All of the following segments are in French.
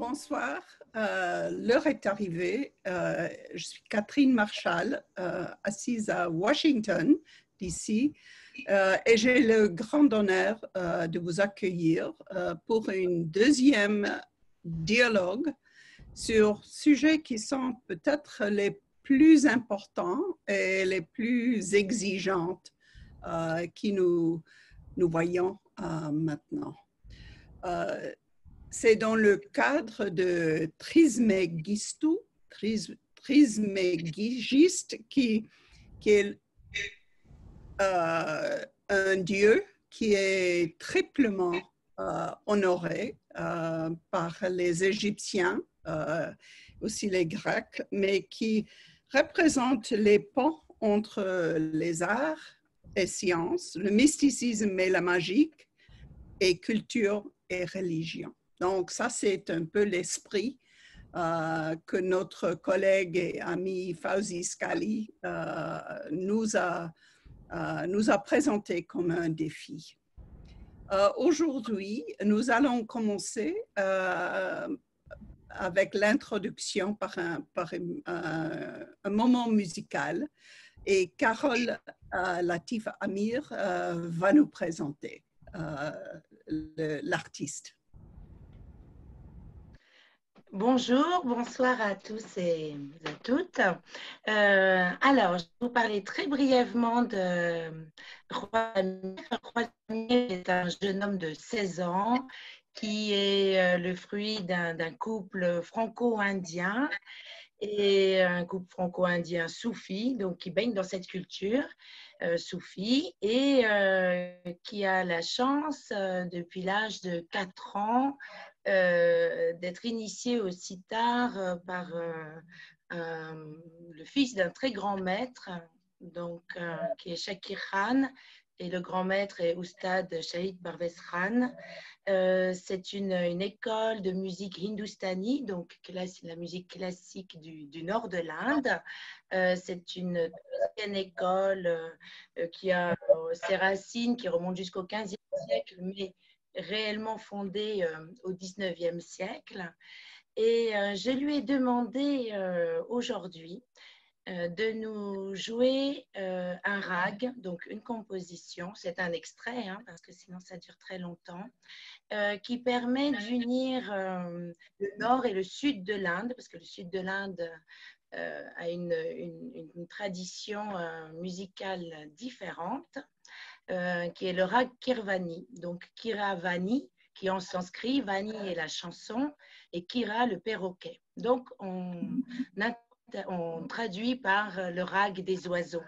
bonsoir. L'heure est arrivée. Je suis Catherine Marchal, assise à Washington, D.C., et j'ai le grand honneur de vous accueillir pour une deuxième dialogue sur sujets qui sont peut-être les plus importants et les plus exigeantes qui nous voyons maintenant. C'est dans le cadre de Trismegistu, Trismégiste, qui est un dieu qui est triplement honoré par les Égyptiens, aussi les Grecs, mais qui représente les ponts entre les arts et sciences, le mysticisme et la magie, et culture et religion. Donc, ça, c'est un peu l'esprit que notre collègue et ami Fawzi Skali nous a présenté comme un défi. Aujourd'hui, nous allons commencer avec l'introduction par un moment musical et Carole Latif Amir va nous présenter l'artiste. Bonjour, bonsoir à tous et à toutes. Alors, je vais vous parler très brièvement de Roi Amir. Roi Amir est un jeune homme de 16 ans qui est le fruit d'un couple franco-indien et un couple franco-indien soufi, donc qui baigne dans cette culture soufi et qui a la chance depuis l'âge de 4 ans d'être initié au sitar par le fils d'un très grand maître, donc, qui est Shakir Khan, et le grand maître est Oustad Shahid Parvez Khan. C'est une école de musique hindoustanie, donc la musique classique du nord de l'Inde. C'est une ancienne école qui a ses racines qui remontent jusqu'au XVe siècle, mais réellement fondée au XIXe siècle. Et je lui ai demandé aujourd'hui de nous jouer un rag, donc une composition, c'est un extrait, hein, parce que sinon ça dure très longtemps, qui permet d'unir le nord et le sud de l'Inde, parce que le sud de l'Inde a une tradition musicale différente, qui est le rag Kirvani. Donc Kiravani, qui en sanskrit, Vani est la chanson, et Kira le perroquet. Donc on traduit par le rag des oiseaux.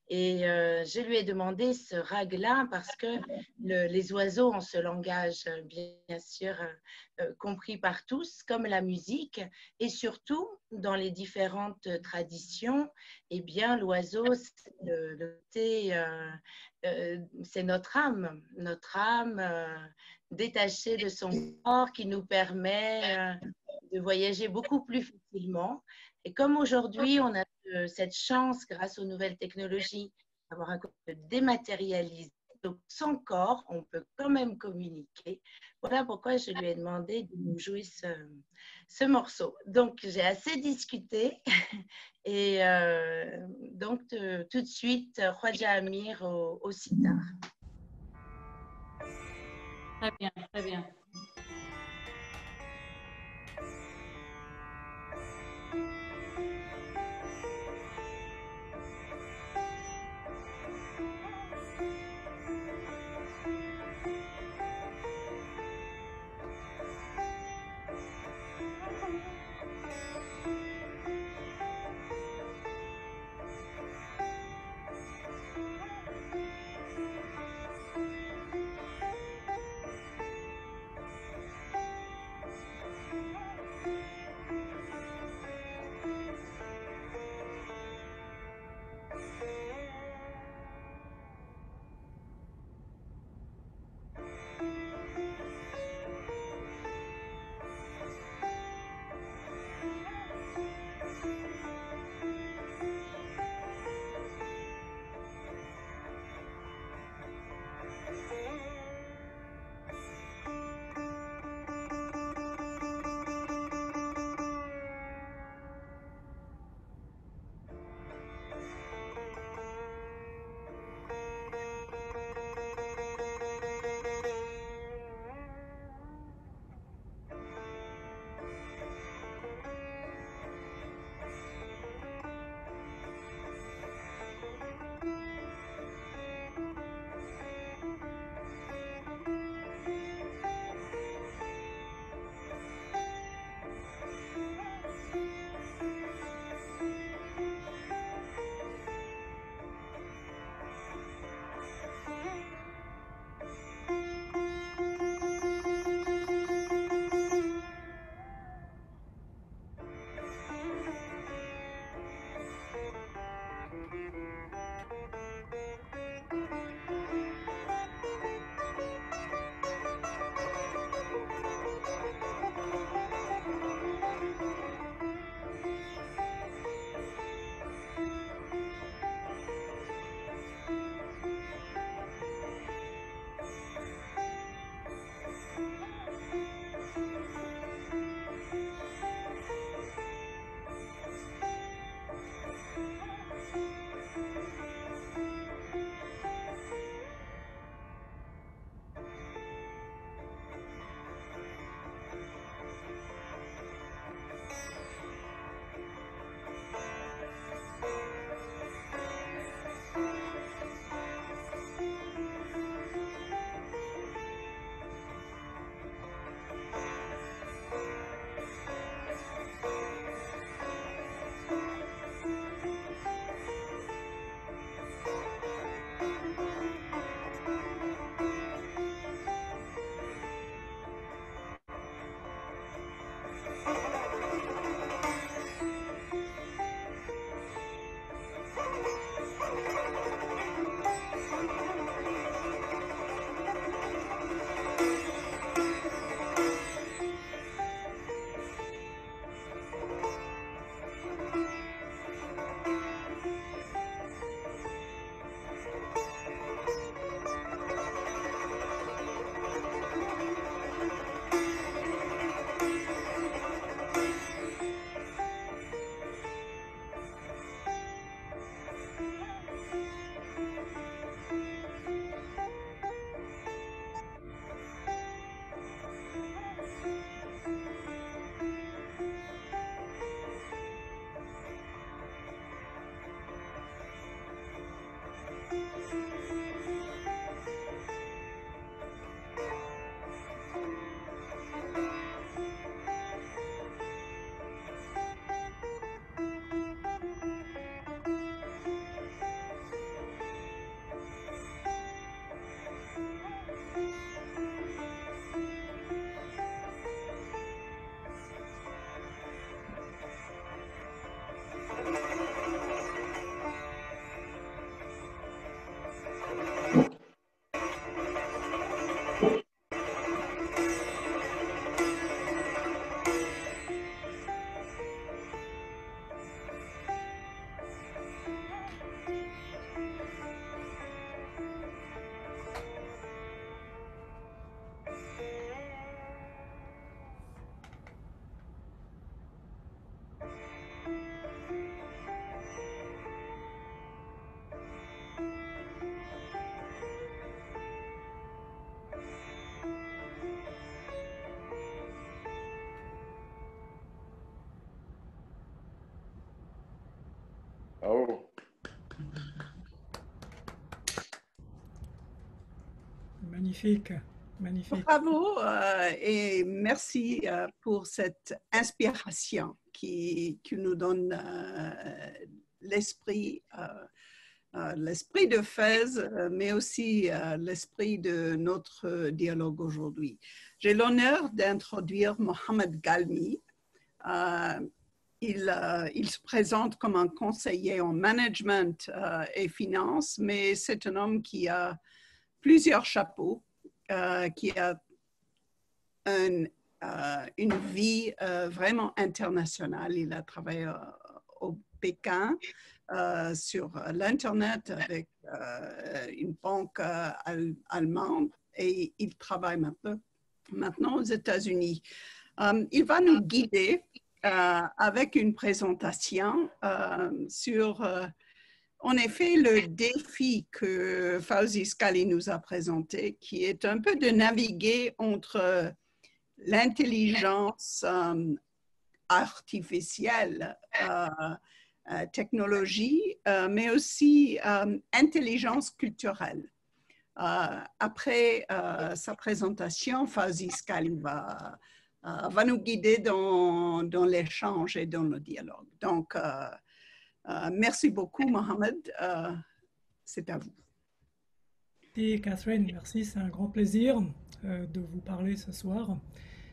Et je lui ai demandé ce rag-là parce que les oiseaux ont ce langage, bien sûr, compris par tous, comme la musique. Et surtout, dans les différentes traditions, eh bien, l'oiseau, c'est notre âme détachée de son corps qui nous permet de voyager beaucoup plus facilement. Et comme aujourd'hui, on a cette chance, grâce aux nouvelles technologies, d'avoir un corps dématérialisé, donc sans corps, on peut quand même communiquer. Voilà pourquoi je lui ai demandé de nous jouer ce morceau. Donc, j'ai assez discuté et donc tout de suite, Khwaja Amir au sitar. Très bien, très bien. Oh, Magnifique, magnifique. Bravo et merci pour cette inspiration qui nous donne l'esprit l'esprit de Fès, mais aussi l'esprit de notre dialogue aujourd'hui. J'ai l'honneur d'introduire Mohamed Galmi. Il se présente comme un conseiller en management et finance, mais c'est un homme qui a plusieurs chapeaux, qui a une vie vraiment internationale. Il a travaillé au Pékin sur l'Internet avec une banque allemande et il travaille maintenant aux États-Unis. Il va nous guider avec une présentation sur, en effet, le défi que Fawzi Scaly nous a présenté, qui est un peu de naviguer entre l'intelligence artificielle, technologie, mais aussi intelligence culturelle. Après sa présentation, Fawzi Scaly va nous guider dans l'échange et dans le dialogue. Donc, merci beaucoup, Mohamed. C'est à vous. Et Catherine, merci, c'est un grand plaisir de vous parler ce soir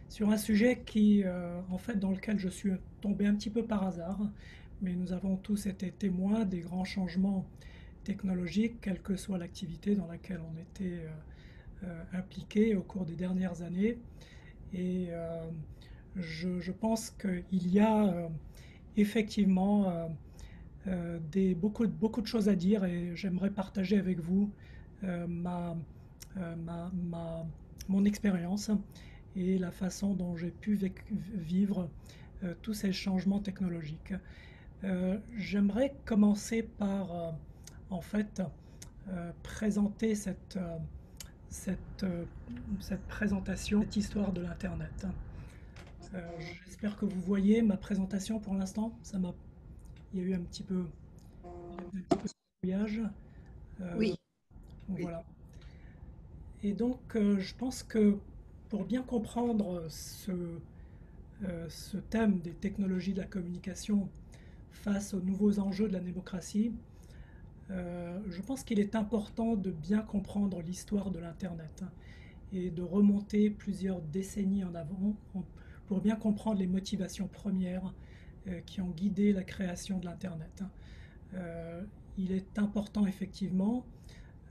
sur un sujet qui, en fait, dans lequel je suis tombé un petit peu par hasard, mais nous avons tous été témoins des grands changements technologiques, quelle que soit l'activité dans laquelle on était impliqué au cours des dernières années. Et je pense qu'il y a effectivement beaucoup de choses à dire et j'aimerais partager avec vous mon expérience et la façon dont j'ai pu vivre tous ces changements technologiques. J'aimerais commencer par en fait présenter cette présentation, cette histoire de l'Internet. J'espère que vous voyez ma présentation pour l'instant. Il y a eu un petit peu de brouillage. Oui. Voilà. Et donc, je pense que pour bien comprendre ce thème des technologies de la communication face aux nouveaux enjeux de la démocratie, je pense qu'il est important de bien comprendre l'histoire de l'Internet et de remonter plusieurs décennies en avant pour bien comprendre les motivations premières qui ont guidé la création de l'Internet. Il est important effectivement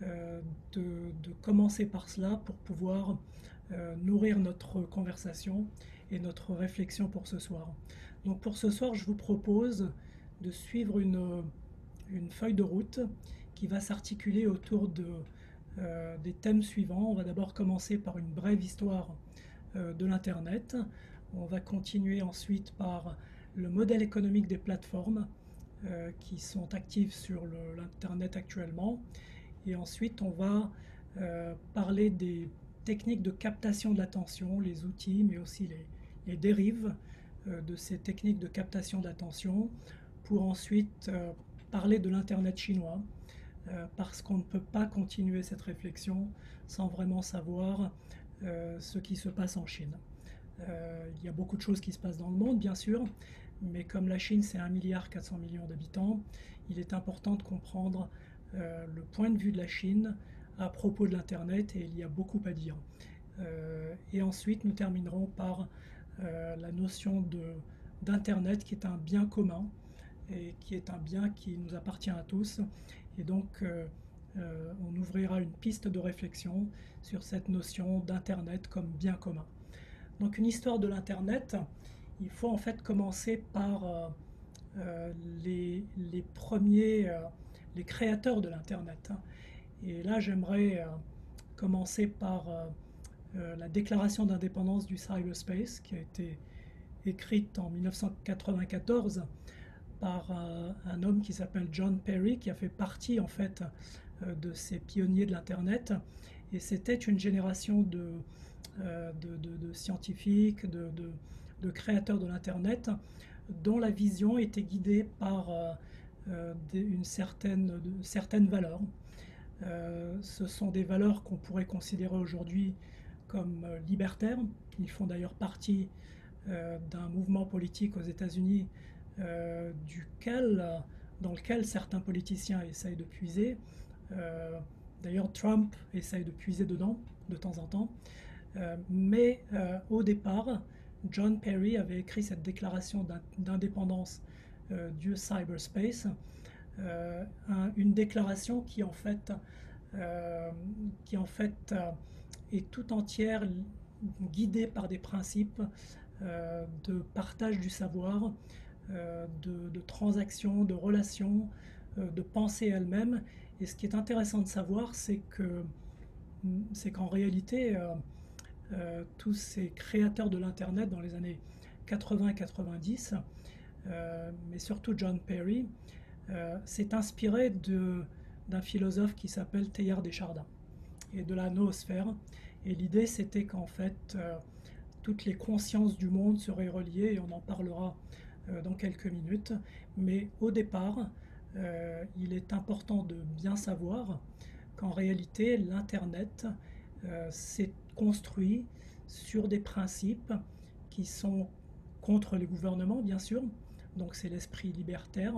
de commencer par cela pour pouvoir nourrir notre conversation et notre réflexion pour ce soir. Donc pour ce soir, je vous propose de suivre une feuille de route qui va s'articuler autour des thèmes suivants. On va d'abord commencer par une brève histoire de l'Internet. On va continuer ensuite par le modèle économique des plateformes qui sont actives sur l'Internet actuellement. Et ensuite, on va parler des techniques de captation de l'attention, les outils, mais aussi les dérives de ces techniques de captation de l'attention, pour ensuite parler de l'Internet chinois, parce qu'on ne peut pas continuer cette réflexion sans vraiment savoir ce qui se passe en Chine. Il y a beaucoup de choses qui se passent dans le monde, bien sûr, mais comme la Chine, c'est 1,4 milliard d'habitants, il est important de comprendre le point de vue de la Chine à propos de l'Internet, et il y a beaucoup à dire. Et ensuite, nous terminerons par la notion d'Internet qui est un bien commun et qui est un bien qui nous appartient à tous. Et donc, on ouvrira une piste de réflexion sur cette notion d'Internet comme bien commun. Donc, une histoire de l'Internet, il faut en fait commencer par les premiers, les créateurs de l'Internet. Et là, j'aimerais commencer par la déclaration d'indépendance du cyberspace qui a été écrite en 1994 par un homme qui s'appelle John Perry, qui a fait partie en fait de ces pionniers de l'Internet. Et c'était une génération de scientifiques, de créateurs de l'Internet, dont la vision était guidée par certaines valeurs. Ce sont des valeurs qu'on pourrait considérer aujourd'hui comme libertaires. Ils font d'ailleurs partie d'un mouvement politique aux États-Unis dans lequel certains politiciens essayent de puiser. D'ailleurs, Trump essaye de puiser dedans de temps en temps. Mais au départ, John Perry avait écrit cette déclaration d'indépendance du cyberspace, une déclaration qui en fait est tout entière guidée par des principes de partage du savoir, de transactions, de relations, de pensée elle-même. Et ce qui est intéressant de savoir, c'est qu'en réalité, tous ces créateurs de l'Internet dans les années 80 et 90, mais surtout John Perry, s'est inspiré d'un philosophe qui s'appelle Teilhard de Chardin et de la noosphère. Et l'idée, c'était qu'en fait, toutes les consciences du monde seraient reliées, et on en parlera dans quelques minutes. Mais au départ, il est important de bien savoir qu'en réalité, l'Internet s'est construit sur des principes qui sont contre les gouvernements, bien sûr. Donc c'est l'esprit libertaire.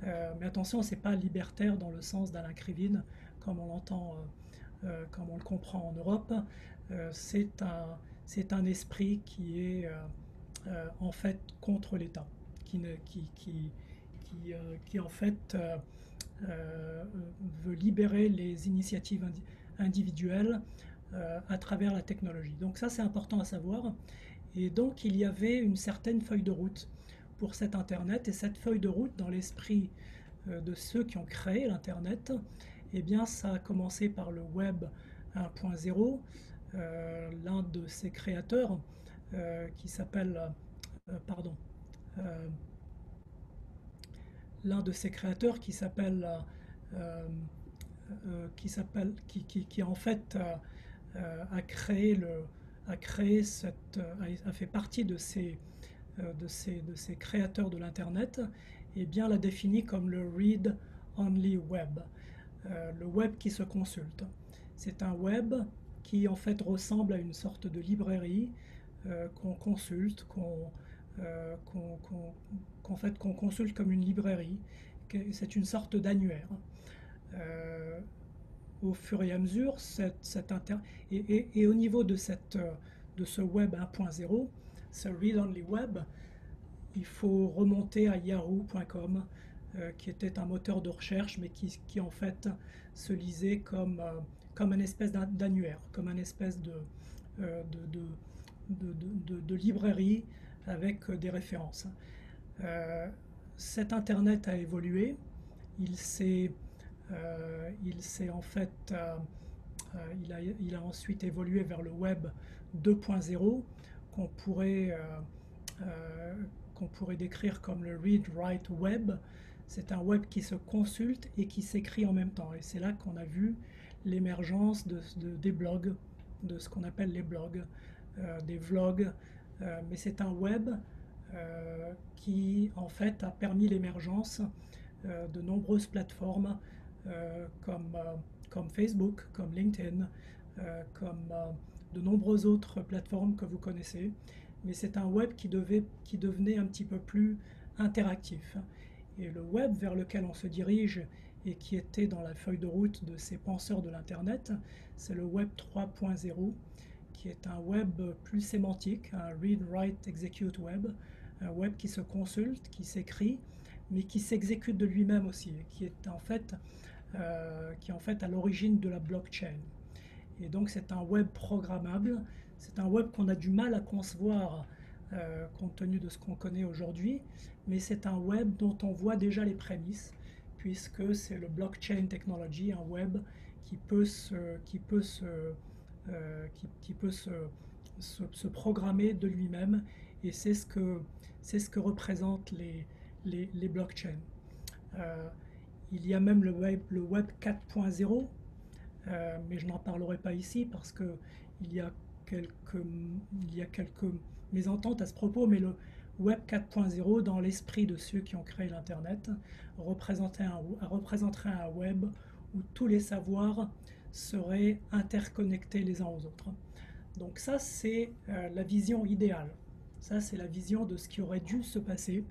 Mais attention, c'est pas libertaire dans le sens d'Alain Krivine, comme on l'entend, comme on le comprend en Europe. C'est un esprit qui est en fait contre l'État, qui en fait veut libérer les initiatives individuelles à travers la technologie. Donc ça, c'est important à savoir. Et donc, il y avait une certaine feuille de route pour cet Internet. Et cette feuille de route, dans l'esprit de ceux qui ont créé l'Internet, eh bien, ça a commencé par le Web 1.0. L'un de ses créateurs, qui s'appelle... pardon. L'un de ses créateurs qui s'appelle... qui en fait a fait partie de ces créateurs de l'Internet, et bien l'a défini comme le read-only web, le web qui se consulte. C'est un web qui en fait ressemble à une sorte de librairie qu'on consulte, qu'on consulte comme une librairie. C'est une sorte d'annuaire. Au fur et à mesure, et au niveau de ce web 1.0, ce read-only web, il faut remonter à yahoo.com, qui était un moteur de recherche, mais qui en fait se lisait comme une espèce d'annuaire, comme une espèce de librairie avec des références. Cet Internet a évolué, il a ensuite évolué vers le web 2.0 qu'on pourrait décrire comme le read-write web. C'est un web qui se consulte et qui s'écrit en même temps. Et c'est là qu'on a vu l'émergence des blogs, de ce qu'on appelle les blogs, des vlogs. Mais c'est un web qui en fait a permis l'émergence de nombreuses plateformes comme Facebook, comme LinkedIn, comme de nombreuses autres plateformes que vous connaissez. Mais c'est un web qui devenait un petit peu plus interactif. Et le web vers lequel on se dirige et qui était dans la feuille de route de ces penseurs de l'Internet, c'est le web 3.0, qui est un web plus sémantique, un read, write, execute web, un web qui se consulte, qui s'écrit, mais qui s'exécute de lui-même aussi, et qui est en fait à l'origine de la blockchain. Et donc c'est un web programmable, c'est un web qu'on a du mal à concevoir compte tenu de ce qu'on connaît aujourd'hui, mais c'est un web dont on voit déjà les prémices, puisque c'est le blockchain technology, un web qui peut se programmer de lui-même, et c'est ce que représentent les blockchains. Il y a même le web 4.0, mais je n'en parlerai pas ici parce qu'il y a quelques mésententes à ce propos, mais le Web 4.0, dans l'esprit de ceux qui ont créé l'Internet, représenterait un web où tous les savoirs seraient interconnectés les uns aux autres. Donc ça, c'est la vision idéale. Ça, c'est la vision de ce qui aurait dû se passer.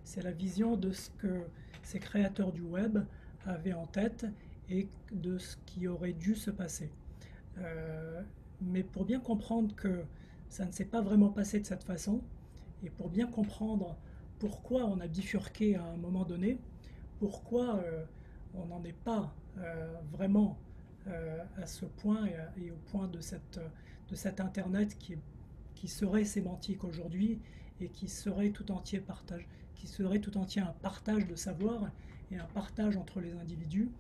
C'est la vision de ce que ces créateurs du web avaient en tête et de ce qui aurait dû se passer. Mais pour bien comprendre que ça ne s'est pas vraiment passé de cette façon, et pour bien comprendre pourquoi on a bifurqué à un moment donné, pourquoi on n'en est pas vraiment à ce point et au point de cet Internet qui serait sémantique aujourd'hui et qui serait tout entier un partage de savoir et un partage entre les individus,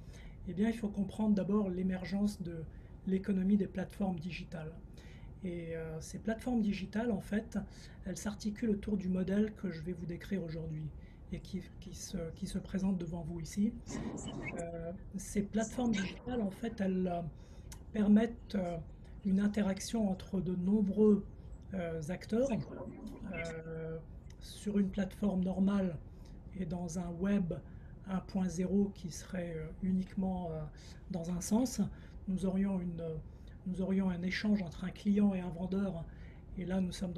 eh bien il faut comprendre d'abord l'émergence de l'économie des plateformes digitales. Et ces plateformes digitales, en fait, elles s'articulent autour du modèle que je vais vous décrire aujourd'hui et qui se présente devant vous ici. Ces plateformes digitales, en fait, elles permettent une interaction entre de nombreux acteurs sur une plateforme normale et dans un web 1.0 qui serait uniquement dans un sens. Nous aurions un échange entre un client et un vendeur, et là nous sommes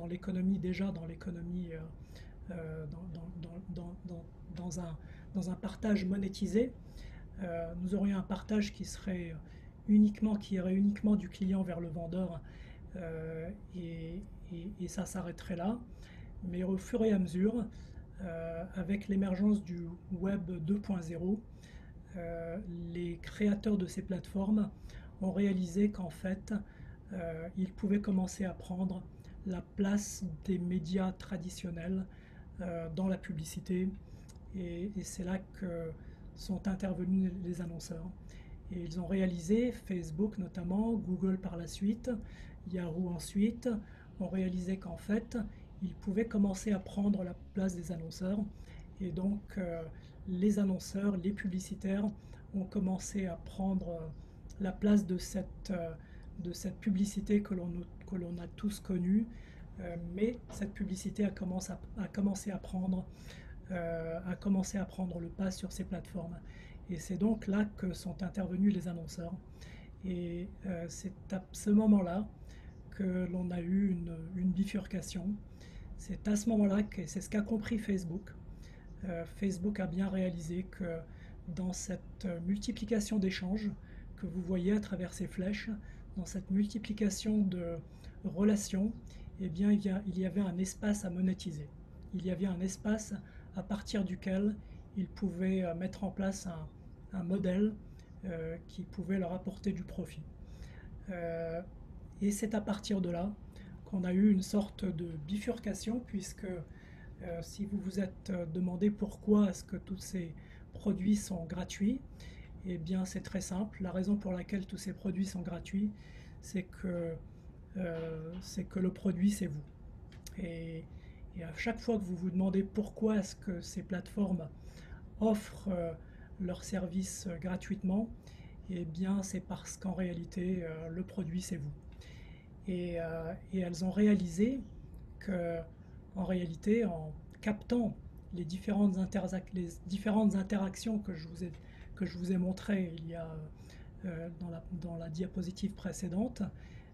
déjà dans l'économie, dans un partage monétisé. Nous aurions un partage qui irait uniquement du client vers le vendeur, et ça s'arrêterait là. Mais au fur et à mesure, avec l'émergence du web 2.0, les créateurs de ces plateformes ont réalisé qu'en fait, ils pouvaient commencer à prendre la place des médias traditionnels dans la publicité. Et c'est là que sont intervenus les annonceurs. Et ils ont réalisé, Facebook notamment, Google par la suite, Yahoo ensuite, ont réalisé qu'en fait, ils pouvaient commencer à prendre la place des annonceurs. Et donc, les annonceurs, les publicitaires ont commencé à prendre la place de cette publicité que l'on a tous connue. Mais cette publicité a commencé à prendre le pas sur ces plateformes. Et c'est donc là que sont intervenus les annonceurs. Et c'est à ce moment-là que l'on a eu une bifurcation. C'est à ce moment-là que c'est ce qu'a compris Facebook. Facebook a bien réalisé que dans cette multiplication d'échanges que vous voyez à travers ces flèches, dans cette multiplication de relations, eh bien, il y avait un espace à monétiser. Il y avait un espace à partir duquel ils pouvaient mettre en place un modèle qui pouvait leur apporter du profit. Et c'est à partir de là qu'on a eu une sorte de bifurcation, puisque si vous vous êtes demandé pourquoi est-ce que tous ces produits sont gratuits, eh bien c'est très simple. La raison pour laquelle tous ces produits sont gratuits, c'est que le produit c'est vous. Et à chaque fois que vous vous demandez pourquoi est-ce que ces plateformes offrent leurs services gratuitement, eh bien c'est parce qu'en réalité le produit c'est vous. Et elles ont réalisé que, en réalité, en captant les différentes interactions que je vous ai montrées il y a dans la diapositive précédente,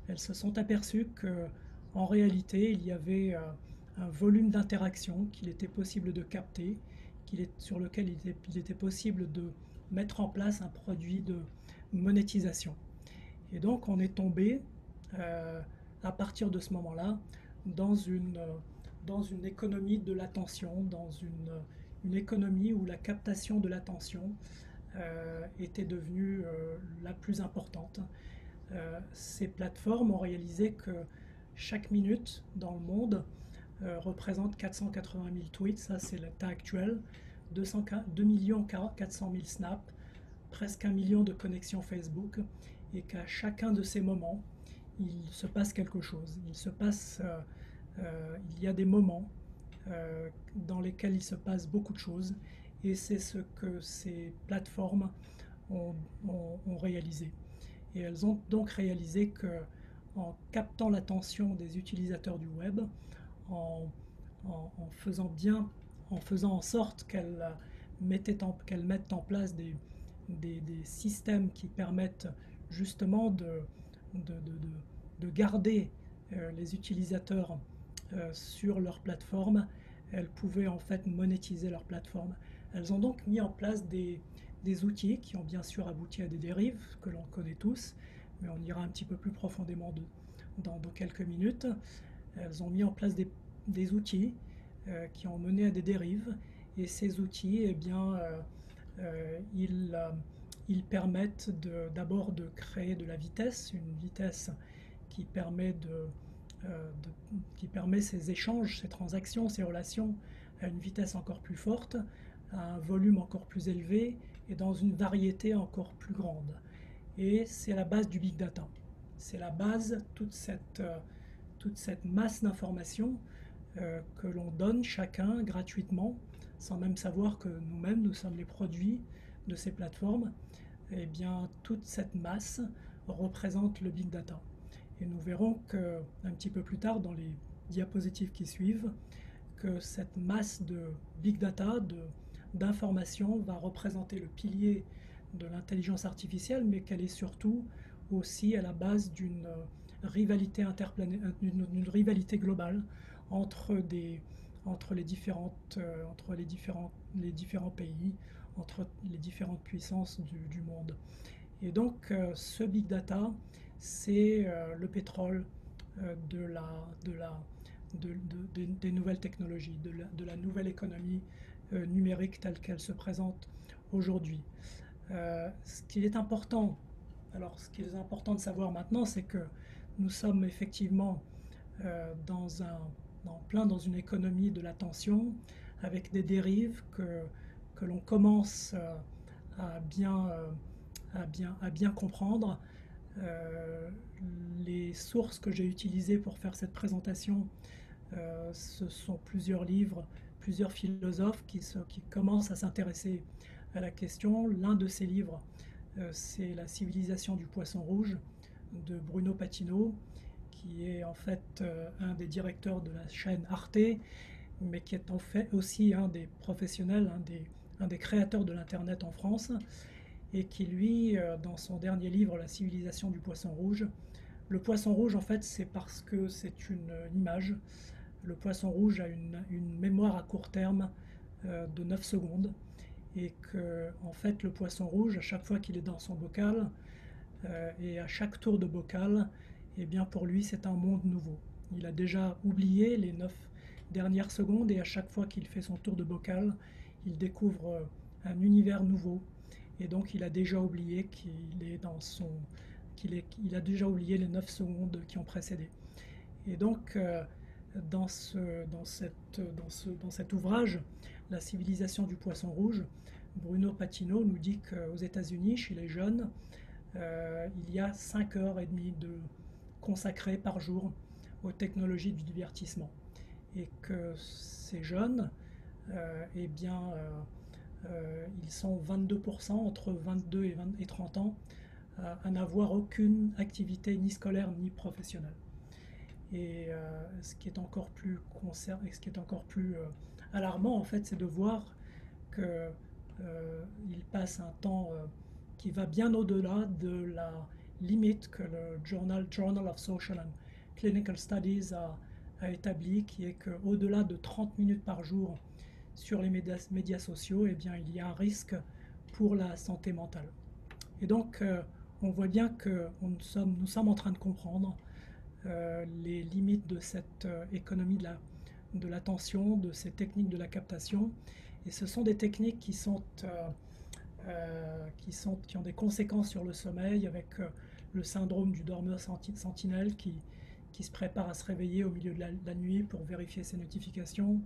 elles se sont aperçues que, en réalité, il y avait un volume d'interaction qu'il était possible de capter, sur lequel il était possible de mettre en place un produit de monétisation. Et donc on est tombé à partir de ce moment-là dans une économie de l'attention, dans une économie où la captation de l'attention était devenue la plus importante. Ces plateformes ont réalisé que chaque minute dans le monde représente 480 000 tweets, ça c'est l'état actuel, 2 400 000 snaps, presque 1 million de connexions Facebook, et qu'à chacun de ces moments, il se passe quelque chose. Il y a des moments dans lesquels il se passe beaucoup de choses, et c'est ce que ces plateformes ont réalisé. Et elles ont donc réalisé que, en captant l'attention des utilisateurs du web, en en faisant en sorte qu'elles mettent en place des systèmes qui permettent justement de garder les utilisateurs sur leur plateforme. Elles pouvaient en fait monétiser leur plateforme. Elles ont donc mis en place des outils qui ont bien sûr abouti à des dérives que l'on connaît tous, mais on ira un petit peu plus profondément dans quelques minutes. Elles ont mis en place des outils qui ont mené à des dérives, et ces outils, eh bien, ils permettent d'abord de créer de la vitesse, une vitesse qui permet qui permet ces échanges, ces transactions, ces relations à une vitesse encore plus forte, à un volume encore plus élevé et dans une variété encore plus grande. Et c'est la base du big data. C'est la base, toute cette masse d'informations que l'on donne chacun gratuitement, sans même savoir que nous-mêmes, nous sommes les produits de ces plateformes. Et bien, toute cette masse représente le big data. Et nous verrons un petit peu plus tard, dans les diapositives qui suivent, que cette masse de big data, d'informations, va représenter le pilier de l'intelligence artificielle, mais qu'elle est surtout aussi à la base d'une rivalité d'une rivalité globale entre les différents pays, entre les différentes puissances du monde. Et donc ce big data, c'est le pétrole des nouvelles technologies, de la nouvelle économie numérique telle qu'elle se présente aujourd'hui. Ce qu'il est important de savoir maintenant, c'est que nous sommes effectivement dans une économie de l'attention, avec des dérives que l'on commence à bien comprendre. Les sources que j'ai utilisées pour faire cette présentation, ce sont plusieurs livres, plusieurs philosophes qui commencent à s'intéresser à la question. L'un de ces livres, c'est La civilisation du poisson rouge de Bruno Patino, qui est en fait un des directeurs de la chaîne Arte, mais qui est en fait aussi un des professionnels, un des créateurs de l'Internet en France, et qui lui, dans son dernier livre, La civilisation du poisson rouge, le poisson rouge, en fait, c'est parce que c'est une image. Le poisson rouge a une mémoire à court terme de 9 secondes, et que, en fait, le poisson rouge, à chaque fois qu'il est dans son bocal, et à chaque tour de bocal, eh bien, pour lui, c'est un monde nouveau. Il a déjà oublié les 9 dernières secondes, et à chaque fois qu'il fait son tour de bocal, il découvre un univers nouveau. Et donc, il a déjà oublié qu'il a déjà oublié les 9 secondes qui ont précédé. Et donc, dans cet ouvrage, La civilisation du poisson rouge, Bruno Patino nous dit qu'aux États-Unis, chez les jeunes, il y a 5h30 consacrées par jour aux technologies du divertissement. Et que ces jeunes, eh bien, ils sont 22%, entre 22 et 30 ans, à n'avoir aucune activité ni scolaire ni professionnelle. Et ce qui est encore plus alarmant, en fait, c'est de voir qu'ils passent un temps qui va bien au-delà de la limite que le Journal of Social and Clinical Studies a établi, qui est qu'au-delà de 30 minutes par jour sur les médias sociaux, eh bien, il y a un risque pour la santé mentale. Et donc, on voit bien que nous sommes en train de comprendre les limites de cette économie de l'attention, de ces techniques de la captation. Et ce sont des techniques qui ont des conséquences sur le sommeil, avec le syndrome du dormeur sentinelle qui se prépare à se réveiller au milieu de la nuit pour vérifier ses notifications,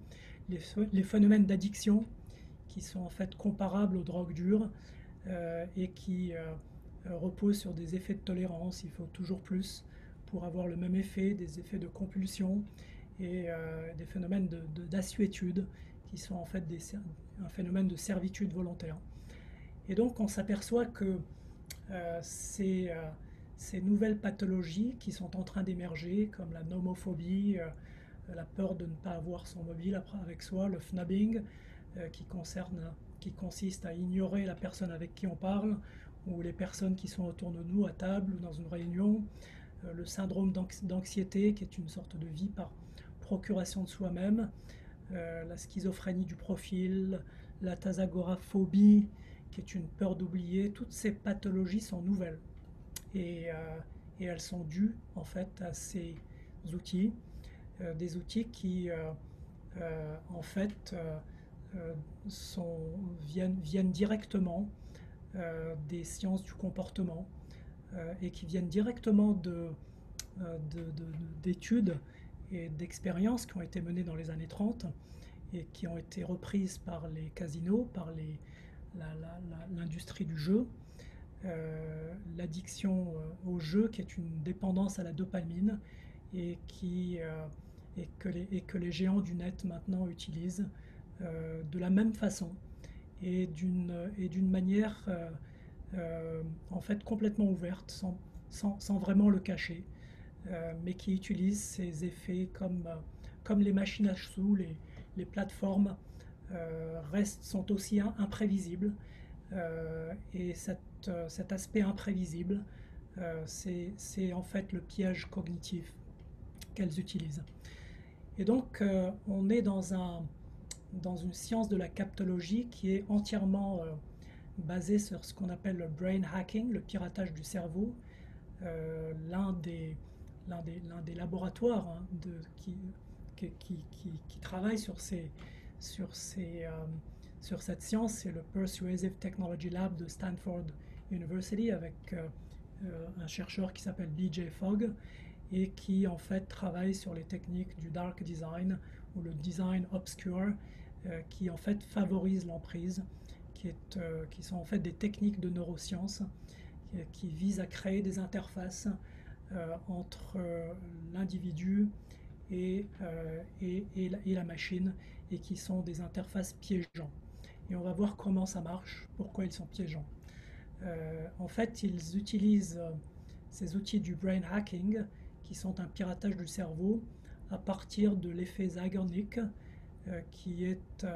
les phénomènes d'addiction qui sont en fait comparables aux drogues dures et qui reposent sur des effets de tolérance. Il faut toujours plus pour avoir le même effet, des effets de compulsion et des phénomènes d'assuétude qui sont en fait un phénomène de servitude volontaire. Et donc on s'aperçoit que ces nouvelles pathologies qui sont en train d'émerger, comme la nomophobie, la peur de ne pas avoir son mobile avec soi, le fnubbing, qui consiste à ignorer la personne avec qui on parle ou les personnes qui sont autour de nous à table ou dans une réunion, le syndrome d'anxiété qui est une sorte de vie par procuration de soi-même, la schizophrénie du profil, la thasagoraphobie qui est une peur d'oublier. Toutes ces pathologies sont nouvelles et elles sont dues en fait à ces outils, des outils qui en fait viennent directement des sciences du comportement et qui viennent directement d'études et d'expériences qui ont été menées dans les années 30 et qui ont été reprises par les casinos, par l'industrie du jeu, l'addiction au jeu qui est une dépendance à la dopamine et que les géants du net maintenant utilisent de la même façon et d'une manière en fait complètement ouverte, sans vraiment le cacher, mais qui utilisent ces effets comme les machines à sous, les plateformes sont aussi imprévisibles. Et cet aspect imprévisible, c'est en fait le piège cognitif qu'elles utilisent. Et donc, on est dans une science de la captologie qui est entièrement basée sur ce qu'on appelle le brain hacking, le piratage du cerveau. L'un des laboratoires qui travaille sur cette science, c'est le Persuasive Technology Lab de Stanford University avec un chercheur qui s'appelle B.J. Fogg et qui en fait travaille sur les techniques du dark design ou le design obscure qui en fait favorisent l'emprise, qui sont en fait des techniques de neurosciences qui visent à créer des interfaces entre l'individu et la machine et qui sont des interfaces piégeantes. Et on va voir comment ça marche, pourquoi ils sont piégeants. En fait, ils utilisent ces outils du brain hacking qui sont un piratage du cerveau à partir de l'effet Zeigarnik qui est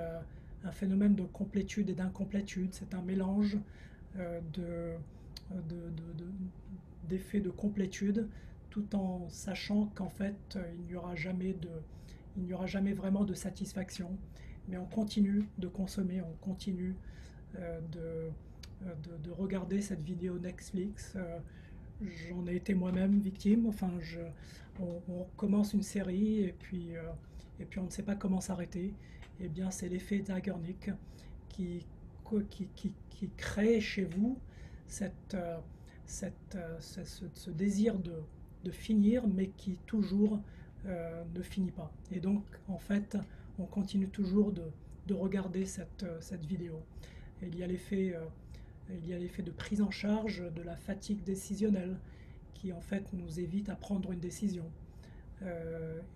un phénomène de complétude et d'incomplétude. C'est un mélange d'effets de complétude tout en sachant qu'en fait il n'y aura jamais vraiment de satisfaction, mais on continue de consommer, on continue de regarder cette vidéo Netflix. J'en ai été moi-même victime. Enfin, on commence une série et puis on ne sait pas comment s'arrêter. Eh bien, c'est l'effet Zeigarnik qui crée chez vous ce désir de finir, mais qui toujours ne finit pas. Et donc, en fait, on continue toujours de regarder cette vidéo. Et il y a l'effet de prise en charge de la fatigue décisionnelle qui, en fait, nous évite à prendre une décision.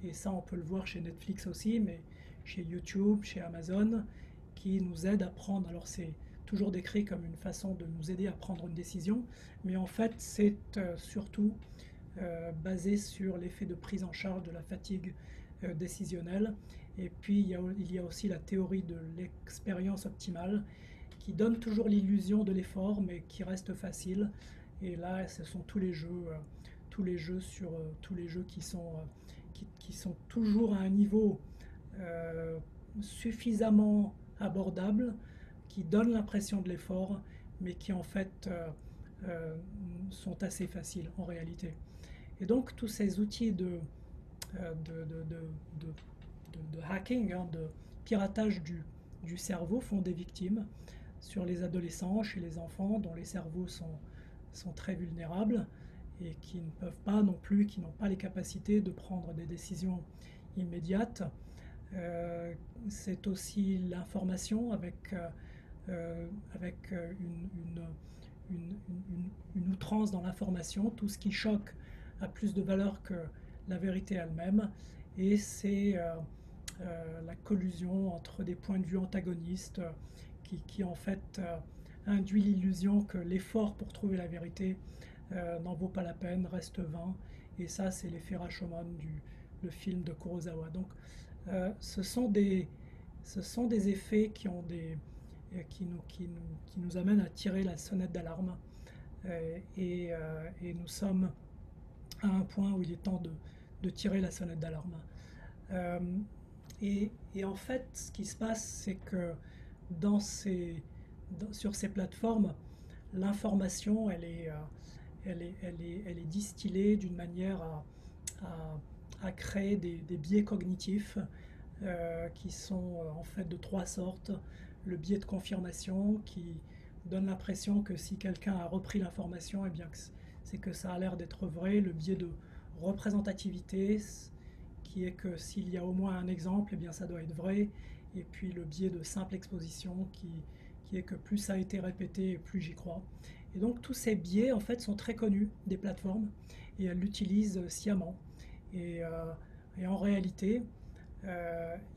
Et ça, on peut le voir chez Netflix aussi, mais chez YouTube, chez Amazon, qui nous aide à prendre. Alors, c'est toujours décrit comme une façon de nous aider à prendre une décision, mais en fait, c'est surtout basé sur l'effet de prise en charge de la fatigue décisionnelle. Et puis, il y a aussi la théorie de l'expérience optimale, qui donne toujours l'illusion de l'effort, mais qui reste facile. Et là, ce sont tous les jeux qui sont toujours à un niveau suffisamment abordable, qui donnent l'impression de l'effort, mais qui en fait sont assez faciles en réalité. Et donc tous ces outils de hacking, de piratage du cerveau font des victimes sur les adolescents, chez les enfants dont les cerveaux sont très vulnérables et qui ne peuvent pas non plus, qui n'ont pas les capacités de prendre des décisions immédiates. C'est aussi l'information avec une outrance dans l'information. Tout ce qui choque a plus de valeur que la vérité elle-même. Et c'est la collusion entre des points de vue antagonistes qui en fait induit l'illusion que l'effort pour trouver la vérité n'en vaut pas la peine, reste vain. Et ça, c'est l'effet Rashomon le film de Kurosawa. Donc ce sont des effets qui nous amènent à tirer la sonnette d'alarme. Et nous sommes à un point où il est temps de tirer la sonnette d'alarme. Et en fait, ce qui se passe, c'est que sur ces plateformes, l'information, elle est distillée d'une manière à créer des biais cognitifs qui sont en fait de trois sortes. Le biais de confirmation qui donne l'impression que si quelqu'un a repris l'information, eh bien c'est que ça a l'air d'être vrai. Le biais de représentativité, qui est que s'il y a au moins un exemple, eh bien ça doit être vrai. Et puis le biais de simple exposition, qui est que plus ça a été répété, plus j'y crois. Et donc tous ces biais en fait sont très connus des plateformes et elles l'utilisent sciemment. Et en réalité,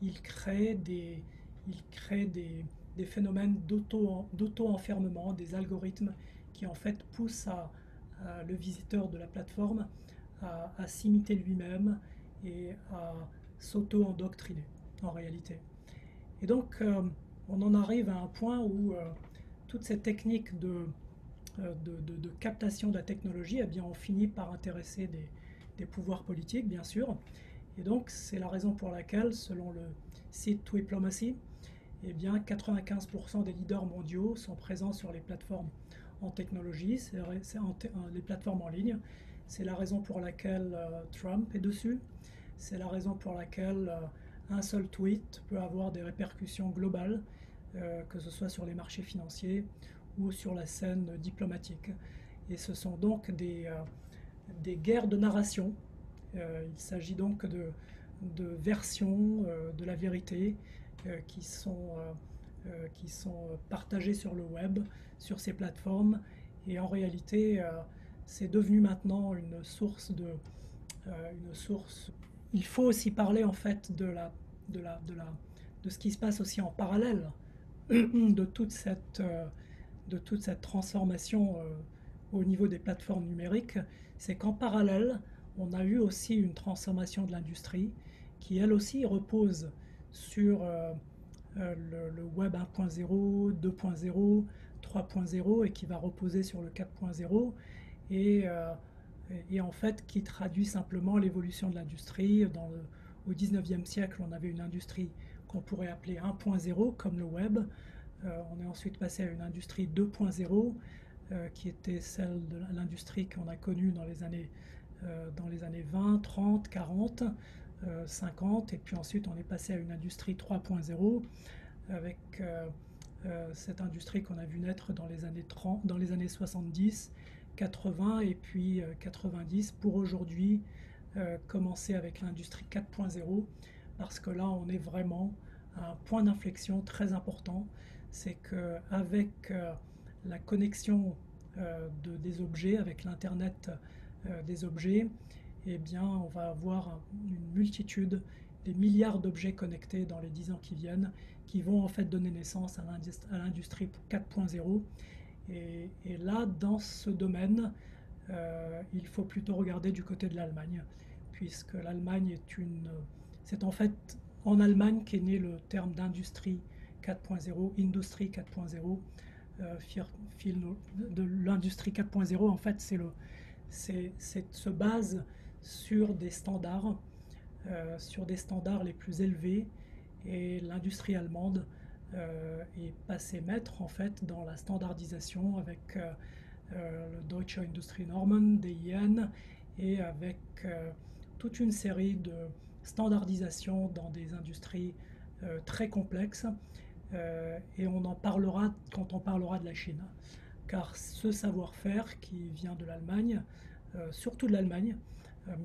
ils créent des phénomènes d'auto-enfermement, des algorithmes qui en fait poussent le visiteur de la plateforme à s'imiter lui-même et à s'auto-endoctriner en réalité. Et donc on en arrive à un point où toutes ces techniques de captation de la technologie, eh bien, ont fini par intéresser des pouvoirs politiques, bien sûr. Et donc c'est la raison pour laquelle, selon le site Twiplomacy, eh bien 95% des leaders mondiaux sont présents sur les plateformes en technologie, les plateformes en ligne. C'est la raison pour laquelle Trump est dessus. C'est la raison pour laquelle un seul tweet peut avoir des répercussions globales, que ce soit sur les marchés financiers ou sur la scène diplomatique. Et ce sont donc des guerres de narration. Il s'agit donc de versions de la vérité qui sont partagées sur le web, sur ces plateformes. Et en réalité, c'est devenu maintenant une source. Il faut aussi parler en fait de ce qui se passe aussi en parallèle de toute cette transformation au niveau des plateformes numériques. C'est qu'en parallèle, on a eu aussi une transformation de l'industrie qui elle aussi repose sur le web 1.0, 2.0, 3.0 et qui va reposer sur le 4.0 et en fait qui traduit simplement l'évolution de l'industrie. Au 19e siècle, on avait une industrie qu'on pourrait appeler 1.0 comme le web. On est ensuite passé à une industrie 2.0 qui était celle de l'industrie qu'on a connue dans les années 20, 30, 40, 50, et puis ensuite on est passé à une industrie 3.0 avec cette industrie qu'on a vu naître dans les années 30, dans les années 70, 80 et puis 90 pour aujourd'hui commencer avec l'industrie 4.0 parce que là on est vraiment à un point d'inflexion très important. C'est qu'avec la connexion des objets, avec l'internet des objets, eh bien on va avoir une multitude, des milliards d'objets connectés dans les 10 ans qui viennent, qui vont en fait donner naissance à l'industrie 4.0. Et là, dans ce domaine, il faut plutôt regarder du côté de l'Allemagne, puisque l'Allemagne c'est en fait en Allemagne qu'est né le terme d'industrie 4.0, industrie 4.0. De l'industrie 4.0, en fait, se base sur des standards les plus élevés, et l'industrie allemande est passée maître en fait dans la standardisation avec le Deutsche Industrienormen, DIN, et avec toute une série de standardisations dans des industries très complexes. Et on en parlera quand on parlera de la Chine, car ce savoir-faire qui vient de l'Allemagne, surtout de l'Allemagne,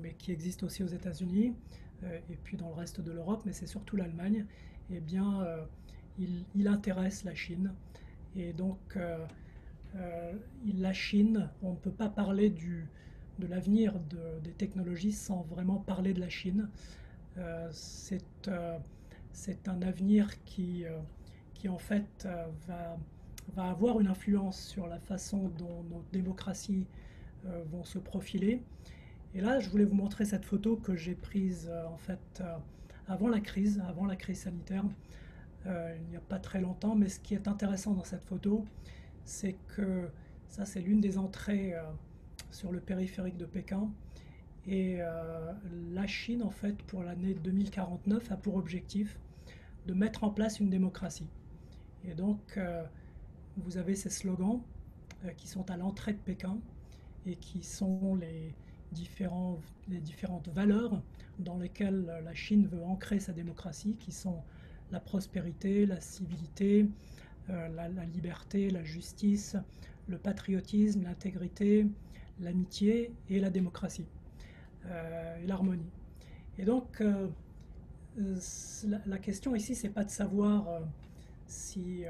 mais qui existe aussi aux États-Unis et puis dans le reste de l'Europe, mais c'est surtout l'Allemagne, eh bien il intéresse la Chine. Et donc la Chine, on ne peut pas parler de l'avenir des technologies sans vraiment parler de la Chine. C'est un avenir qui en fait va avoir une influence sur la façon dont nos démocraties vont se profiler. Et là, je voulais vous montrer cette photo que j'ai prise en fait avant la crise sanitaire, il n'y a pas très longtemps. Mais ce qui est intéressant dans cette photo, c'est que ça, c'est l'une des entrées sur le périphérique de Pékin. Et la Chine, en fait, pour l'année 2049, a pour objectif de mettre en place une démocratie. Et donc, vous avez ces slogans qui sont à l'entrée de Pékin et qui sont les différentes valeurs dans lesquelles la Chine veut ancrer sa démocratie, qui sont la prospérité, la civilité, la liberté, la justice, le patriotisme, l'intégrité, l'amitié et la démocratie, et l'harmonie. Et donc, la question ici, c'est pas de savoir si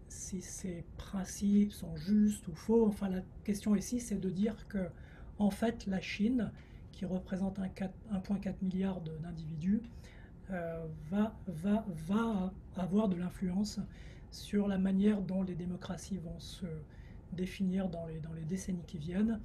ces principes sont justes ou faux. Enfin, la question ici, c'est de dire que, en fait, la Chine, qui représente 1,4 milliard d'individus, va avoir de l'influence sur la manière dont les démocraties vont se définir dans les décennies qui viennent.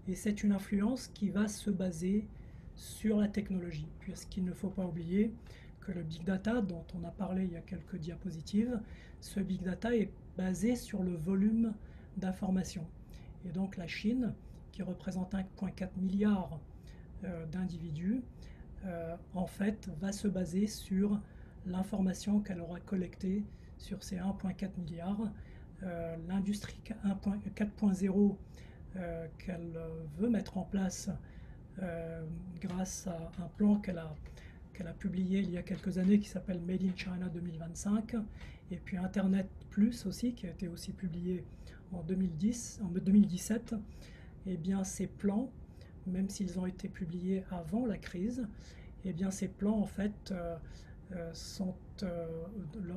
Et c'est une influence qui va se baser sur la technologie, puisqu'il ne faut pas oublier que le big data, dont on a parlé il y a quelques diapositives, ce big data est basé sur le volume d'informations. Et donc la Chine, qui représente 1,4 milliard d'individus, en fait, va se baser sur l'information qu'elle aura collectée sur ces 1,4 milliards. L'industrie 4.0 qu'elle veut mettre en place grâce à un plan qu'elle a publié il y a quelques années qui s'appelle Made in China 2025, et puis Internet Plus aussi, qui a été aussi publié en 2017. Et bien ces plans, même s'ils ont été publiés avant la crise, et bien ces plans en fait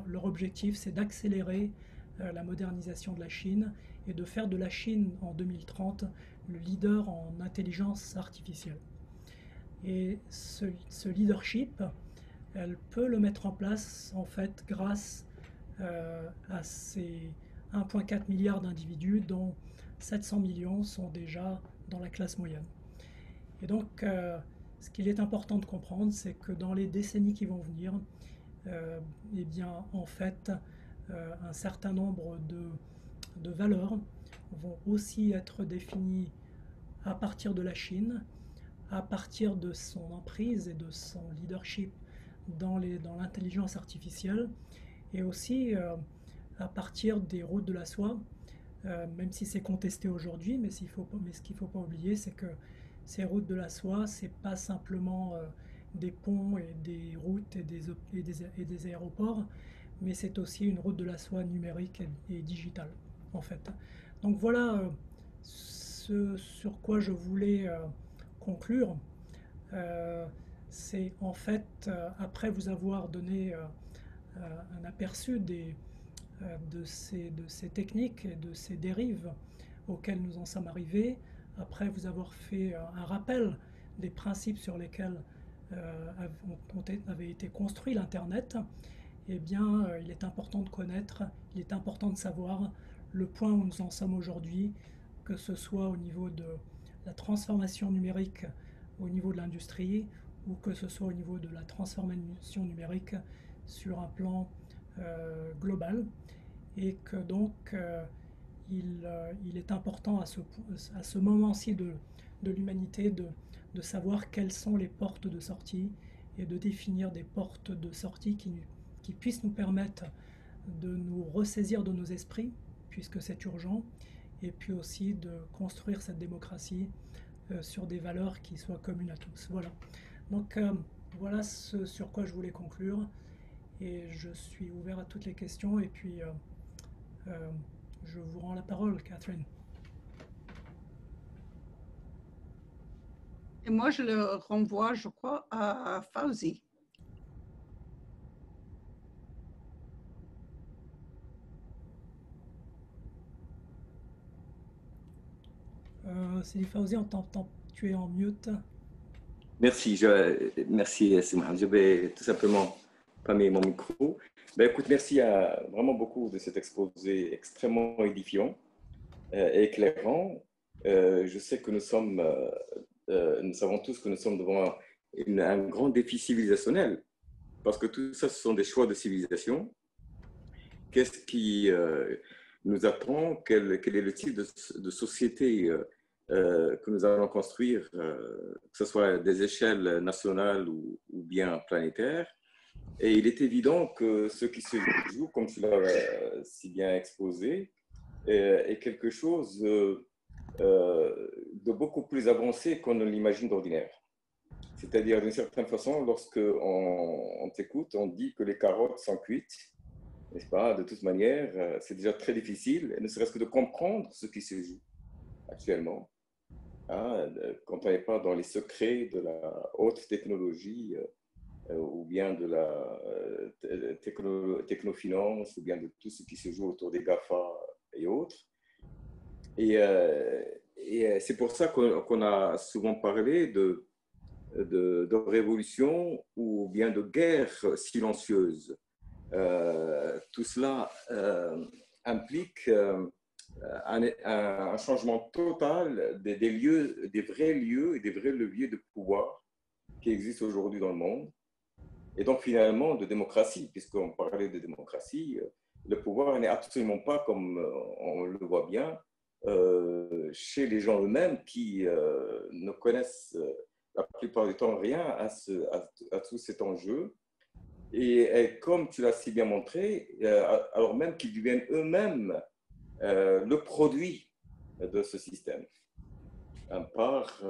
leur objectif, c'est d'accélérer la modernisation de la Chine et de faire de la Chine en 2030 le leader en intelligence artificielle. Et ce leadership, elle peut le mettre en place en fait grâce à ces 1,4 milliard d'individus dont 700 millions sont déjà dans la classe moyenne. Et donc, ce qu'il est important de comprendre, c'est que dans les décennies qui vont venir, eh bien, en fait, un certain nombre de valeurs vont aussi être définies à partir de la Chine, à partir de son emprise et de son leadership dans l'intelligence artificielle, et aussi à partir des routes de la soie, même si c'est contesté aujourd'hui, mais ce qu'il ne faut pas oublier, c'est que ces routes de la soie, ce n'est pas simplement des ponts et des routes et des aéroports, mais c'est aussi une route de la soie numérique et digitale, en fait. Donc voilà ce sur quoi je voulais conclure. C'est en fait, après vous avoir donné un aperçu de ces techniques et de ces dérives auxquelles nous en sommes arrivés, après vous avoir fait un rappel des principes sur lesquels avait été construit l'Internet, eh bien, il est important de connaître, il est important de savoir le point où nous en sommes aujourd'hui, que ce soit au niveau de la transformation numérique au niveau de l'industrie, ou que ce soit au niveau de la transformation numérique sur un plan global, et que donc il est important à ce moment-ci de l'humanité de savoir quelles sont les portes de sortie et de définir des portes de sortie qui puissent nous permettre de nous ressaisir de nos esprits, puisque c'est urgent, et puis aussi de construire cette démocratie sur des valeurs qui soient communes à tous. Voilà. Donc voilà ce sur quoi je voulais conclure, et je suis ouvert à toutes les questions, et puis je vous rends la parole, Catherine. Et moi, je le renvoie, je crois, à Fauzi. Sidi Fauzi, on t'entend, tu es en mute. Merci, merci Simran. Je vais tout simplement fermer mon micro. Ben, écoute, merci vraiment beaucoup de cet exposé extrêmement édifiant et éclairant. Je sais que nous sommes nous savons tous que nous sommes devant un grand défi civilisationnel, parce que tout ça, ce sont des choix de civilisation. Qu'est-ce qui nous attend? Quel est le type de société que nous allons construire, que ce soit à des échelles nationales ou bien planétaires? Et il est évident que ce qui se joue, comme tu l'as si bien exposé, est quelque chose de beaucoup plus avancé qu'on ne l'imagine d'ordinaire. C'est-à-dire, d'une certaine façon, lorsque on t'écoute, on dit que les carottes sont cuites, n'est-ce pas? De toute manière, c'est déjà très difficile, ne serait-ce que de comprendre ce qui se joue actuellement, hein, quand on n'est pas dans les secrets de la haute technologie ou bien de la technofinance, ou bien de tout ce qui se joue autour des GAFA et autres. Et c'est pour ça qu'on a souvent parlé de révolution ou bien de guerre silencieuse. Tout cela implique un changement total des lieux, des vrais lieux et des vrais leviers de pouvoir qui existent aujourd'hui dans le monde. Et donc finalement de démocratie, puisqu'on parlait de démocratie, le pouvoir n'est absolument pas comme on le voit bien chez les gens eux-mêmes qui ne connaissent la plupart du temps rien à tout cet enjeu. Et comme tu l'as si bien montré, alors même qu'ils deviennent eux-mêmes le produit de ce système, par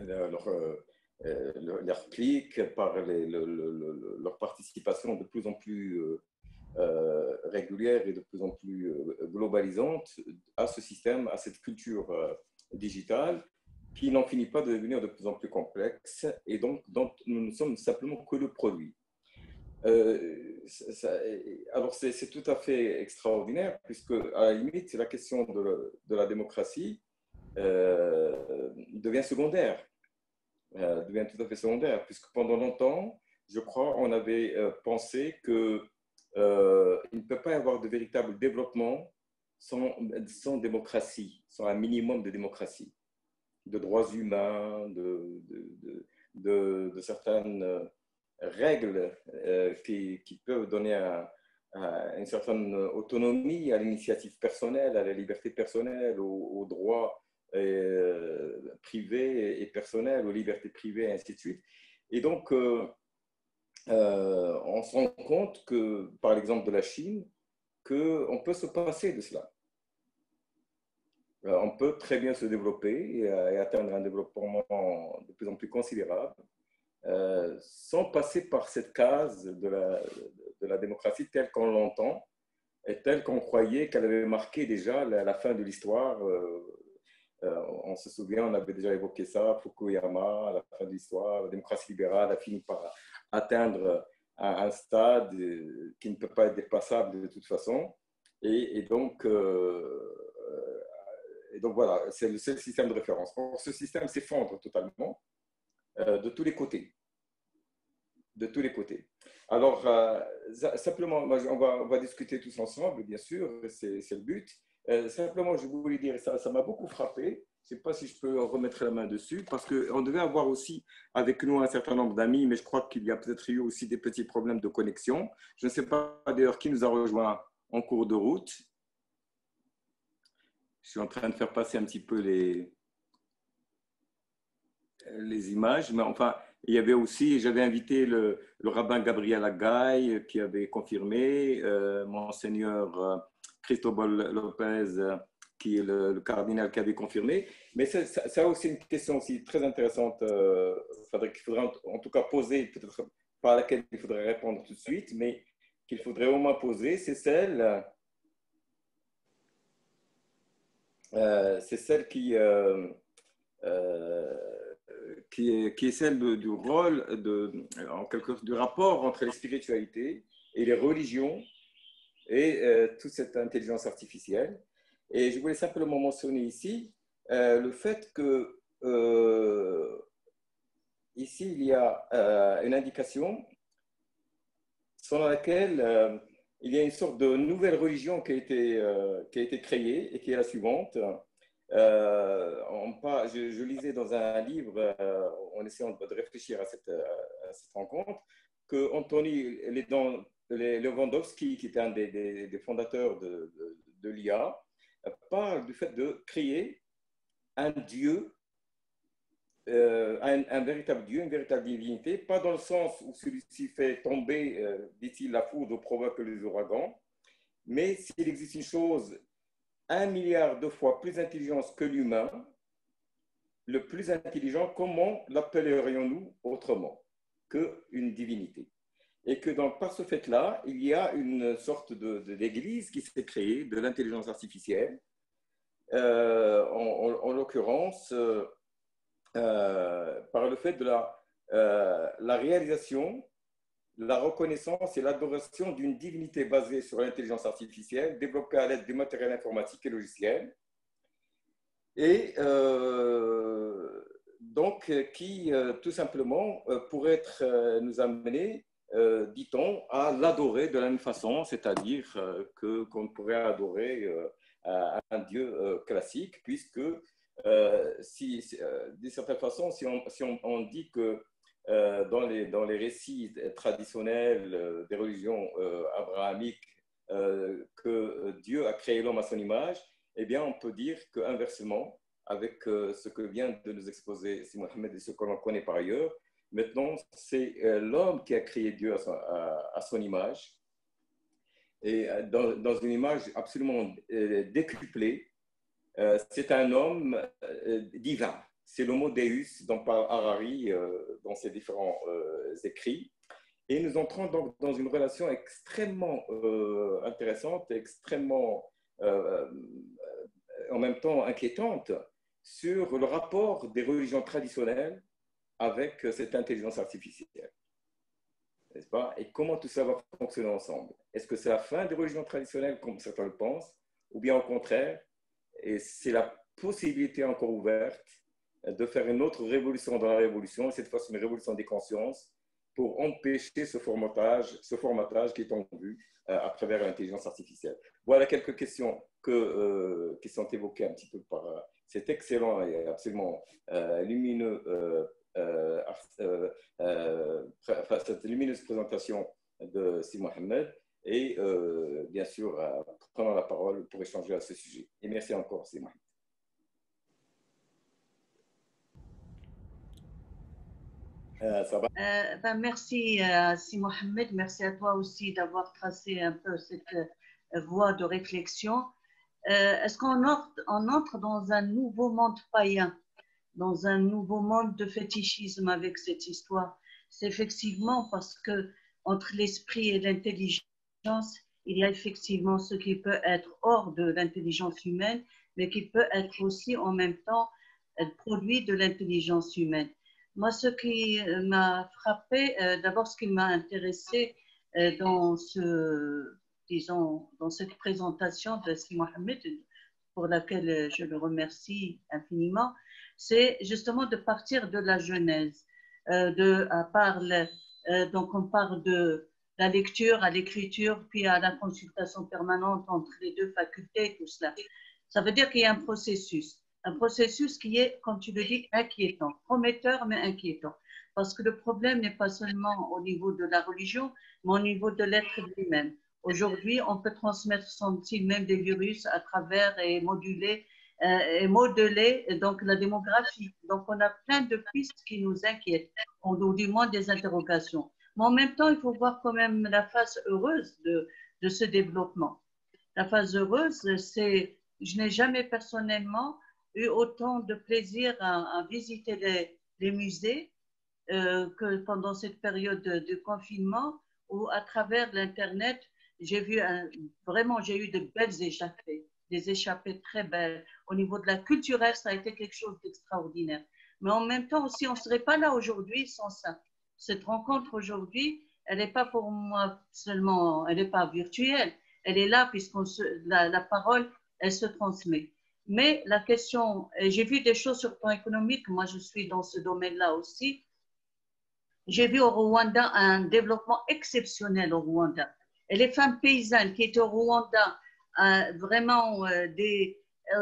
leur clic, par leur participation de plus en plus régulière et de plus en plus globalisante à ce système, à cette culture digitale, qui n'en finit pas de devenir de plus en plus complexe et donc dont nous ne sommes simplement que le produit. Alors c'est tout à fait extraordinaire, puisque à la limite, la question de la démocratie devient secondaire, devient tout à fait secondaire, puisque pendant longtemps, je crois, on avait pensé que il ne peut pas y avoir de véritable développement sans démocratie, sans un minimum de démocratie, de droits humains, de certaines règles qui peuvent donner une certaine autonomie à l'initiative personnelle, à la liberté personnelle, aux droits privés et personnels, aux libertés privées, et ainsi de suite. Et donc, on se rend compte que, par l'exemple de la Chine, qu'on peut se passer de cela. On peut très bien se développer et atteindre un développement de plus en plus considérable sans passer par cette case de la démocratie telle qu'on l'entend et telle qu'on croyait qu'elle avait marqué déjà la fin de l'histoire. On se souvient, on avait déjà évoqué ça, Fukuyama, la fin de l'histoire, la démocratie libérale a fini par atteindre un stade qui ne peut pas être dépassable de toute façon. Et donc voilà, c'est le seul système de référence. Or, ce système s'effondre totalement de tous les côtés. De tous les côtés. Alors, simplement, on va discuter tous ensemble, bien sûr, c'est le but. Simplement, je voulais dire, ça m'a beaucoup frappé. Je ne sais pas si je peux remettre la main dessus, parce qu'on devait avoir aussi avec nous un certain nombre d'amis, mais je crois qu'il y a peut-être eu aussi des petits problèmes de connexion. Je ne sais pas d'ailleurs qui nous a rejoints en cours de route. Je suis en train de faire passer un petit peu les images, mais enfin, il y avait aussi, j'avais invité le rabbin Gabriel Agaï qui avait confirmé, monseigneur Cristobal Lopez, qui est le cardinal qui avait confirmé. Mais ça a aussi une question aussi très intéressante qu'il faudrait en tout cas poser, peut-être pas à laquelle il faudrait répondre tout de suite, mais qu'il faudrait au moins poser, c'est celle qui est celle du rôle, en quelque sorte, du rapport entre les spiritualités et les religions et toute cette intelligence artificielle. Et je voulais simplement mentionner ici le fait que ici, il y a une indication selon laquelle il y a une sorte de nouvelle religion qui a été créée et qui est la suivante. Je lisais dans un livre, en essayant de réfléchir à cette rencontre, que Anthony Lewandowski, qui était un des fondateurs de l'IA, parle du fait de créer un Dieu, un véritable Dieu, une véritable divinité, pas dans le sens où celui-ci fait tomber, dit-il, la foudre, provoque les ouragans, mais s'il existe une chose 1 milliard de fois plus intelligente que l'humain, le plus intelligent, comment l'appellerions-nous autrement qu'une divinité? Et que donc, par ce fait-là, il y a une sorte d'église qui s'est créée de l'intelligence artificielle, en l'occurrence, par le fait de la réalisation, la reconnaissance et l'adoration d'une divinité basée sur l'intelligence artificielle, développée à l'aide du matériel informatique et logiciel, et donc qui tout simplement pourrait nous amener, dit-on, à l'adorer de la même façon, c'est-à-dire qu'on pourrait adorer un Dieu classique, puisque d'une certaine façon, si on dit que dans les récits traditionnels des religions abrahamiques, que Dieu a créé l'homme à son image, eh bien, on peut dire qu'inversement, avec ce que vient de nous exposer Si Mohamed et ce que l'on connaît par ailleurs, maintenant, c'est l'homme qui a créé Dieu à son image, et dans une image absolument décuplée. C'est un homme divin. C'est l'homo deus dont parle Harari dans ses différents écrits. Et nous entrons donc dans une relation extrêmement intéressante, extrêmement en même temps inquiétante sur le rapport des religions traditionnelles avec cette intelligence artificielle. N'est-ce pas? Et comment tout ça va fonctionner ensemble? Est-ce que c'est la fin des religions traditionnelles, comme certains le pensent, ou bien au contraire, et c'est la possibilité encore ouverte de faire une autre révolution dans la révolution, et cette fois, c'est une révolution des consciences, pour empêcher ce formatage qui est en vue à travers l'intelligence artificielle. Voilà quelques questions qui sont évoquées un petit peu par cet excellent et absolument lumineux, cette lumineuse présentation de Si Mohamed, et bien sûr, prenant la parole pour échanger à ce sujet. Et merci encore, Si Mohamed. Ça va? Merci Si Mohamed, merci à toi aussi d'avoir tracé un peu cette voie de réflexion. Est-ce qu'on entre dans un nouveau monde païen, dans un nouveau monde de fétichisme avec cette histoire? C'est effectivement parce que entre l'esprit et l'intelligence, il y a effectivement ce qui peut être hors de l'intelligence humaine, mais qui peut être aussi en même temps produit de l'intelligence humaine. Moi, ce qui m'a frappé, d'abord ce qui m'a intéressé dans cette présentation de Si Mohamed, pour laquelle je le remercie infiniment, c'est justement de partir de la Genèse. Donc on parle de la lecture à l'écriture, puis à la consultation permanente entre les deux facultés, tout cela. Ça veut dire qu'il y a un processus qui est, comme tu le dis, inquiétant, prometteur mais inquiétant. Parce que le problème n'est pas seulement au niveau de la religion, mais au niveau de l'être lui-même. Aujourd'hui, on peut transmettre, semble-t-il, même des virus à travers et modeler donc la démographie. Donc, on a plein de pistes qui nous inquiètent, ou du moins des interrogations. Mais en même temps, il faut voir quand même la face heureuse de ce développement. La phase heureuse, c'est, je n'ai jamais personnellement eu autant de plaisir à visiter les musées que pendant cette période de confinement, où à travers l'Internet, j'ai vu vraiment, j'ai eu de belles échappées, des échappées très belles. Au niveau de la culturelle, ça a été quelque chose d'extraordinaire. Mais en même temps aussi, on ne serait pas là aujourd'hui sans ça. Cette rencontre aujourd'hui, elle n'est pas pour moi seulement, elle n'est pas virtuelle. Elle est là puisque la parole, elle se transmet. Mais la question, j'ai vu des choses sur le plan économique, moi je suis dans ce domaine-là aussi. J'ai vu au Rwanda un développement exceptionnel au Rwanda. Et les femmes paysannes qui étaient au Rwanda, vraiment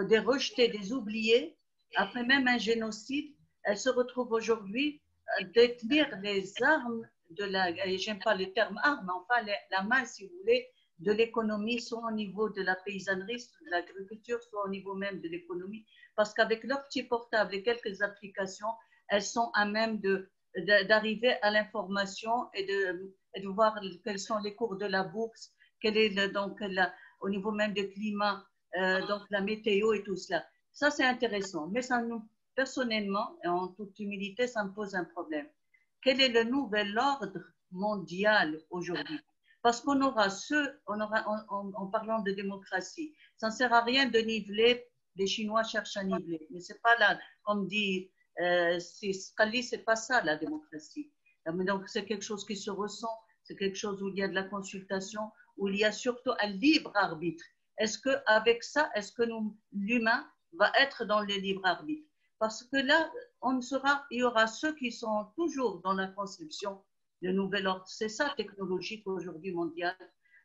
des rejetés, des oubliés, après même un génocide, elles se retrouvent aujourd'hui à détenir les armes de la, j'aime pas le terme armes, mais enfin la main, si vous voulez, de l'économie, soit au niveau de la paysannerie, soit de l'agriculture, soit au niveau même de l'économie, parce qu'avec leur petit portable et quelques applications, elles sont à même d'arriver à l'information et de voir quels sont les cours de la bourse, quel est au niveau même du climat, donc la météo et tout cela. Ça, c'est intéressant, mais ça nous, personnellement, et en toute humilité, ça me pose un problème. Quel est le nouvel ordre mondial aujourd'hui? Parce qu'on aura en parlant de démocratie, ça ne sert à rien de niveler, les Chinois cherchent à niveler, mais c'est pas là, comme dit Scali, c'est pas ça la démocratie. Donc c'est quelque chose qui se ressent, c'est quelque chose où il y a de la consultation, où il y a surtout un libre arbitre. Est-ce qu'avec ça, est-ce que l'humain va être dans le libre arbitre? Parce que là, il y aura ceux qui sont toujours dans la conception de nouvel ordre. C'est ça technologique aujourd'hui mondial.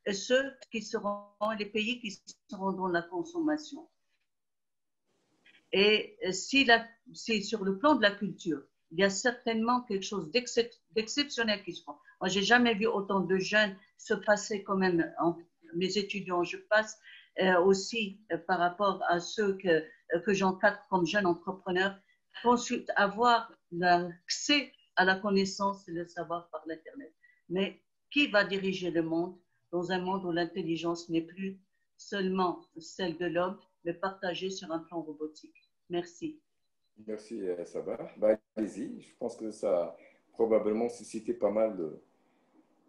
Et ceux qui seront, les pays qui seront dans la consommation. Et si sur le plan de la culture, il y a certainement quelque chose d'exceptionnel qui se passe. Moi, j'ai jamais vu autant de jeunes se passer quand même, mes étudiants, je passe aussi par rapport à ceux que j'encadre comme jeunes entrepreneurs, avoir l'accès à la connaissance et le savoir par l'Internet. Mais qui va diriger le monde dans un monde où l'intelligence n'est plus seulement celle de l'homme, mais partagée sur un plan robotique? Merci. Merci, Sabah. Bah, allez-y, je pense que ça a probablement suscité pas mal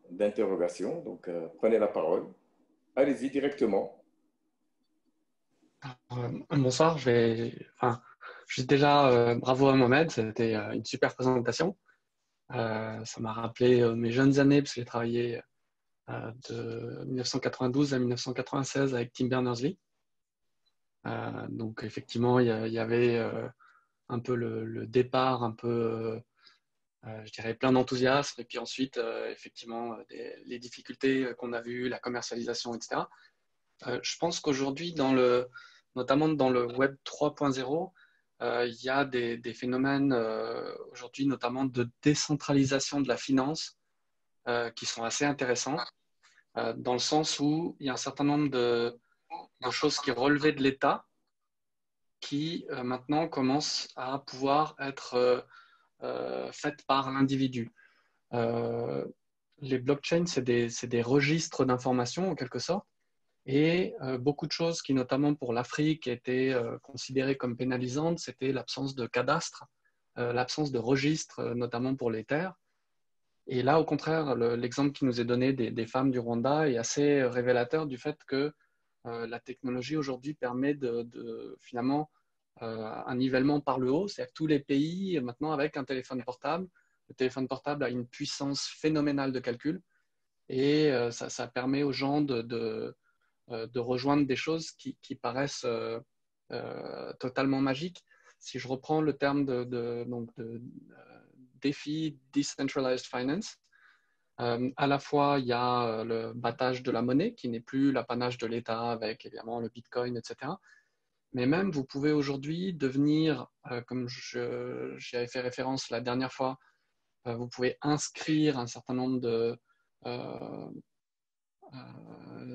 d'interrogations, donc prenez la parole. Allez-y directement. Bonsoir, juste déjà, bravo à Mohamed, c'était une super présentation. Ça m'a rappelé mes jeunes années, parce que j'ai travaillé de 1992 à 1996 avec Tim Berners-Lee. Donc effectivement, il y avait un peu le départ, un peu, je dirais, plein d'enthousiasme, et puis ensuite, effectivement, les difficultés qu'on a vues, la commercialisation, etc. Je pense qu'aujourd'hui, notamment dans le Web 3.0, il y a des phénomènes aujourd'hui, notamment de décentralisation de la finance, qui sont assez intéressants, dans le sens où il y a un certain nombre de choses qui relevaient de l'État, qui maintenant commencent à pouvoir être faites par l'individu. Les blockchains, c'est des registres d'informations en quelque sorte, et beaucoup de choses qui, notamment pour l'Afrique, étaient considérées comme pénalisantes, c'était l'absence de cadastre, l'absence de registre, notamment pour les terres. Et là, au contraire, l'exemple qui nous est donné des femmes du Rwanda est assez révélateur du fait que la technologie aujourd'hui permet finalement un nivellement par le haut, c'est-à-dire que tous les pays, maintenant avec un téléphone portable, le téléphone portable a une puissance phénoménale de calcul, et ça permet aux gens de rejoindre des choses qui paraissent totalement magiques. Si je reprends le terme de défi Decentralized Finance, à la fois il y a le battage de la monnaie qui n'est plus l'apanage de l'État avec évidemment le Bitcoin, etc. Mais même vous pouvez aujourd'hui devenir, comme j'y avais fait référence la dernière fois, vous pouvez inscrire un certain nombre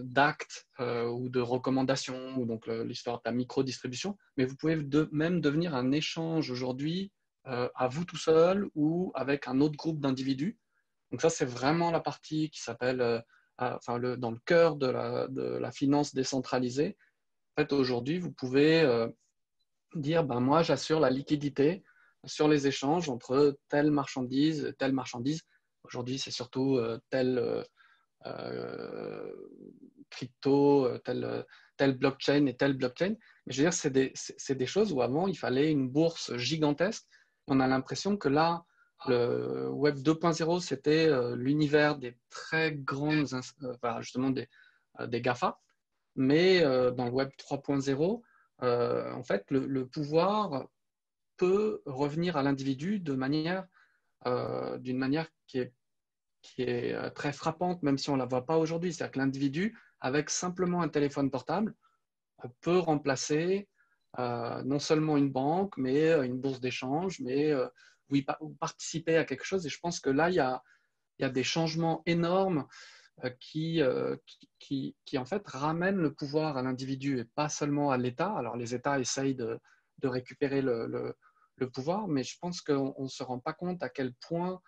d'actes ou de recommandations, ou donc l'histoire de la micro-distribution, mais vous pouvez même devenir un échange aujourd'hui à vous tout seul ou avec un autre groupe d'individus. Donc ça, c'est vraiment la partie qui s'appelle, dans le cœur de la finance décentralisée. En fait, aujourd'hui, vous pouvez dire, moi, j'assure la liquidité sur les échanges entre telle marchandise, telle marchandise. Aujourd'hui, c'est surtout telle crypto, telle blockchain et telle blockchain. Mais je veux dire, c'est des choses où avant, il fallait une bourse gigantesque. On a l'impression que là, le Web 2.0, c'était l'univers des très grandes, justement des GAFA. Mais dans le Web 3.0, en fait, le pouvoir peut revenir à l'individu d'une manière qui est très frappante, même si on ne la voit pas aujourd'hui. C'est-à-dire que l'individu, avec simplement un téléphone portable, peut remplacer non seulement une banque, mais une bourse d'échange, mais où participer à quelque chose. Et je pense que là, il y a des changements énormes qui en fait ramènent le pouvoir à l'individu et pas seulement à l'État. Alors les États essayent de récupérer le pouvoir, mais je pense qu'on ne se rend pas compte à quel point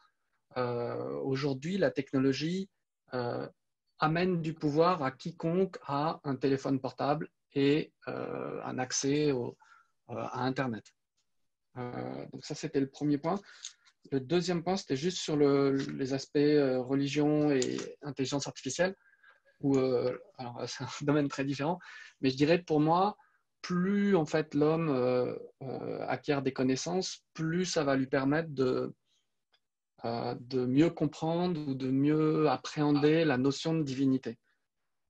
aujourd'hui la technologie amène du pouvoir à quiconque a un téléphone portable et un accès à Internet. Donc ça, c'était le premier point. Le deuxième point, c'était juste sur les aspects religion et intelligence artificielle, où alors c'est un domaine très différent, mais je dirais pour moi, plus en fait l'homme acquiert des connaissances, plus ça va lui permettre de mieux comprendre ou de mieux appréhender la notion de divinité.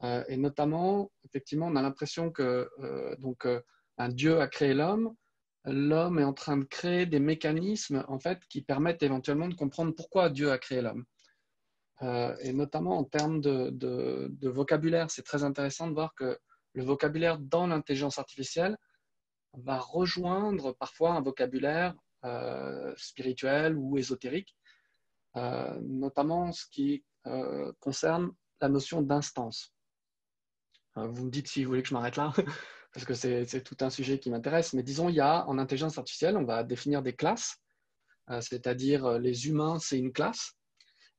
Et notamment, effectivement, on a l'impression que un Dieu a créé l'homme. L'homme est en train de créer des mécanismes en fait, qui permettent éventuellement de comprendre pourquoi Dieu a créé l'homme. Et notamment en termes de vocabulaire, c'est très intéressant de voir que le vocabulaire dans l'intelligence artificielle va rejoindre parfois un vocabulaire spirituel ou ésotérique, notamment ce qui concerne la notion d'instance. Vous me dites si vous voulez que je m'arrête là, parce que c'est tout un sujet qui m'intéresse, mais disons, il y a en intelligence artificielle, on va définir des classes, c'est-à-dire les humains, c'est une classe,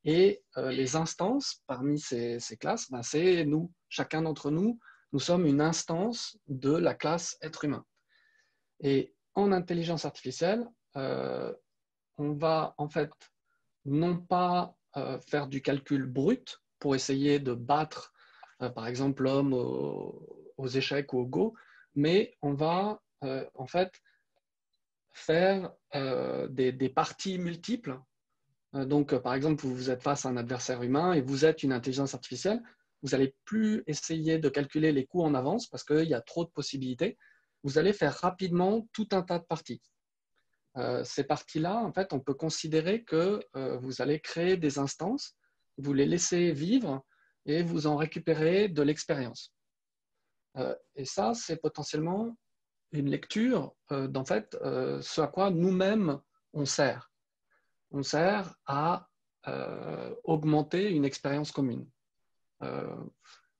et les instances parmi ces classes, ben, c'est nous, chacun d'entre nous, nous sommes une instance de la classe être humain. Et en intelligence artificielle, on va en fait non pas faire du calcul brut pour essayer de battre, par exemple, l'homme aux échecs ou au Go, mais on va en fait faire des parties multiples. Donc, par exemple, vous êtes face à un adversaire humain et vous êtes une intelligence artificielle, vous n'allez plus essayer de calculer les coups en avance parce qu'il y a trop de possibilités. Vous allez faire rapidement tout un tas de parties. Ces parties-là, en fait, on peut considérer que vous allez créer des instances, vous les laissez vivre et vous en récupérez de l'expérience. Et ça, c'est potentiellement une lecture d'en fait ce à quoi nous-mêmes on sert. On sert à augmenter une expérience commune.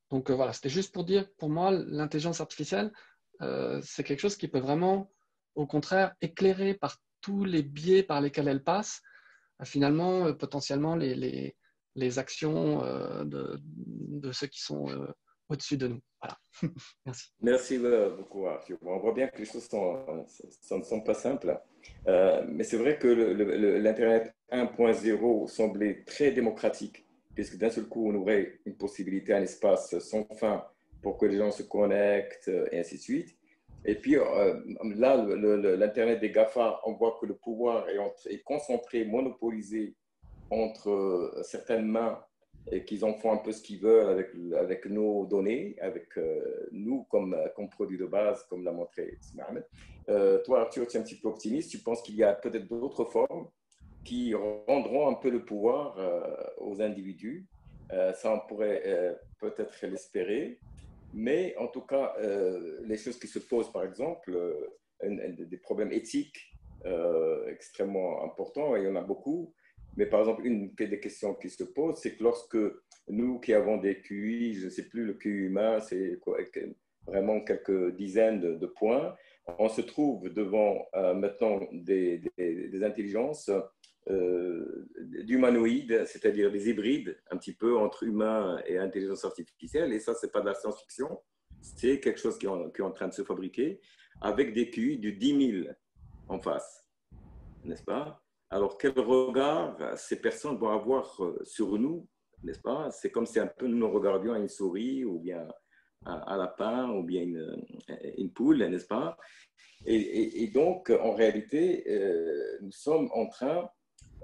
Donc voilà, c'était juste pour dire, pour moi, l'intelligence artificielle, c'est quelque chose qui peut vraiment, au contraire, éclairer par tous les biais par lesquels elle passe, finalement, potentiellement, les actions de ceux qui sont au-dessus de nous. Voilà. Merci. Merci beaucoup, Arthur. On voit bien que les choses ne sont pas simples, mais c'est vrai que l'Internet 1.0 semblait très démocratique, puisque d'un seul coup, on aurait une possibilité, un espace sans fin pour que les gens se connectent, et ainsi de suite. Et puis là, l'Internet des GAFA, on voit que le pouvoir est concentré, monopolisé entre certaines mains et qu'ils en font un peu ce qu'ils veulent avec nos données, avec nous comme produit de base, comme l'a montré Mohamed. Toi, Arthur, tu es un petit peu optimiste. Tu penses qu'il y a peut-être d'autres formes qui rendront un peu le pouvoir aux individus. Ça, on pourrait peut-être l'espérer. Mais en tout cas, les choses qui se posent, par exemple, des problèmes éthiques extrêmement importants, et il y en a beaucoup. Mais par exemple, une des questions qui se posent, c'est que lorsque nous qui avons des QI, je ne sais plus, le QI humain, c'est vraiment quelques dizaines de points, on se trouve devant maintenant des intelligences d'humanoïdes, c'est-à-dire des hybrides, un petit peu entre humain et intelligence artificielle. Et ça, ce n'est pas de la science-fiction, c'est quelque chose qui est en train de se fabriquer, avec des QI de 10 000 en face, n'est-ce pas? Alors, quel regard ces personnes vont avoir sur nous, n'est-ce pas? C'est comme si un peu nous regardions à une souris ou bien un lapin ou bien une poule, n'est-ce pas? Et donc, en réalité, nous sommes en train,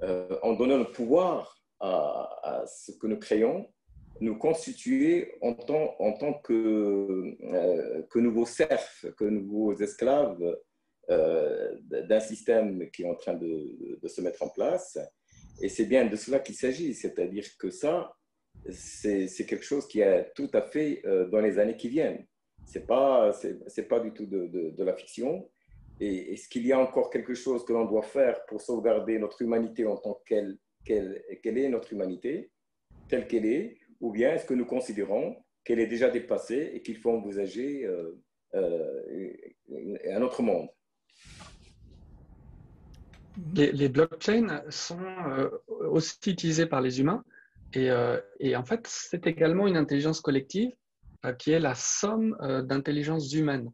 en donnant le pouvoir à ce que nous créons, nous constituer en tant que nouveaux serfs, que nouveaux esclaves d'un système qui est en train de se mettre en place. Et c'est bien de cela qu'il s'agit, c'est-à-dire que ça, c'est quelque chose qui est tout à fait dans les années qui viennent. C'est pas du tout de la fiction. Et est-ce qu'il y a encore quelque chose que l'on doit faire pour sauvegarder notre humanité en tant qu'elle est, notre humanité, telle qu'elle est, ou bien est-ce que nous considérons qu'elle est déjà dépassée et qu'il faut envisager un autre monde? Les blockchains sont aussi utilisés par les humains et en fait, c'est également une intelligence collective qui est la somme d'intelligences humaines.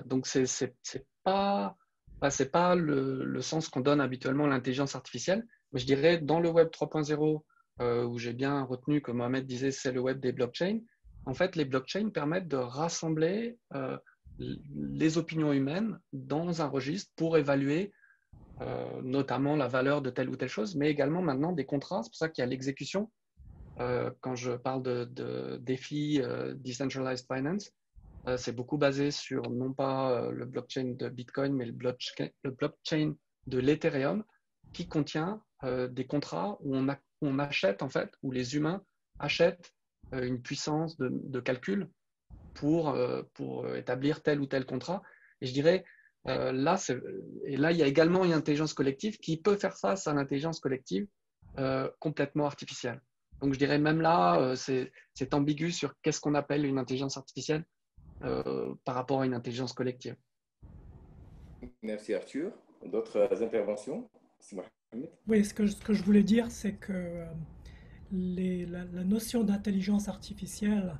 Donc, c'est pas le sens qu'on donne habituellement à l'intelligence artificielle, mais je dirais dans le web 3.0, où j'ai bien retenu que Mohamed disait c'est le web des blockchains. En fait, les blockchains permettent de rassembler les opinions humaines dans un registre pour évaluer notamment la valeur de telle ou telle chose, mais également maintenant des contrats. C'est pour ça qu'il y a l'exécution. Quand je parle de défi Decentralized Finance, c'est beaucoup basé sur non pas le blockchain de Bitcoin, mais le blockchain de l'Ethereum qui contient des contrats où on achète en fait, où les humains achètent une puissance de calcul pour établir tel ou tel contrat. Et je dirais, là, il y a également une intelligence collective qui peut faire face à l'intelligence collective complètement artificielle. Donc je dirais même là, c'est ambigu sur qu'est-ce qu'on appelle une intelligence artificielle par rapport à une intelligence collective. Merci Arthur. D'autres interventions? Oui, ce que je voulais dire, c'est que la notion d'intelligence artificielle,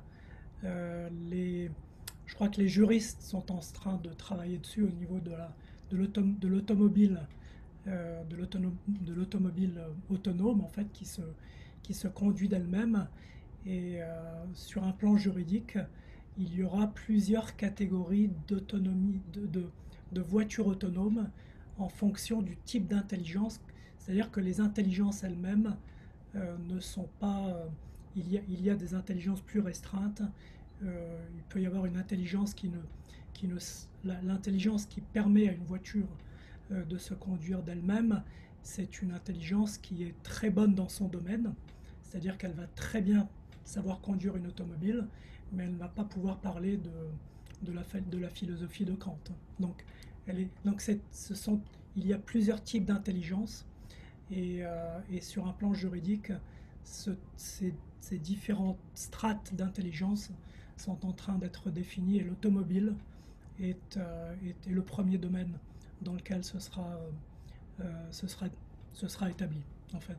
je crois que les juristes sont en train de travailler dessus au niveau de l'automobile, de l'automobile autonome en fait, qui se conduit d'elle-même. Et sur un plan juridique, il y aura plusieurs catégories d'autonomie, de voitures autonomes en fonction du type d'intelligence. C'est-à-dire que les intelligences elles-mêmes ne sont pas... il y a des intelligences plus restreintes. Il peut y avoir une intelligence l'intelligence qui permet à une voiture de se conduire d'elle-même, c'est une intelligence qui est très bonne dans son domaine. C'est-à-dire qu'elle va très bien savoir conduire une automobile, mais elle ne va pas pouvoir parler de la philosophie de Kant. Donc, il y a plusieurs types d'intelligence et sur un plan juridique, ces différentes strates d'intelligence sont en train d'être définies et l'automobile est le premier domaine dans lequel ce sera établi en fait.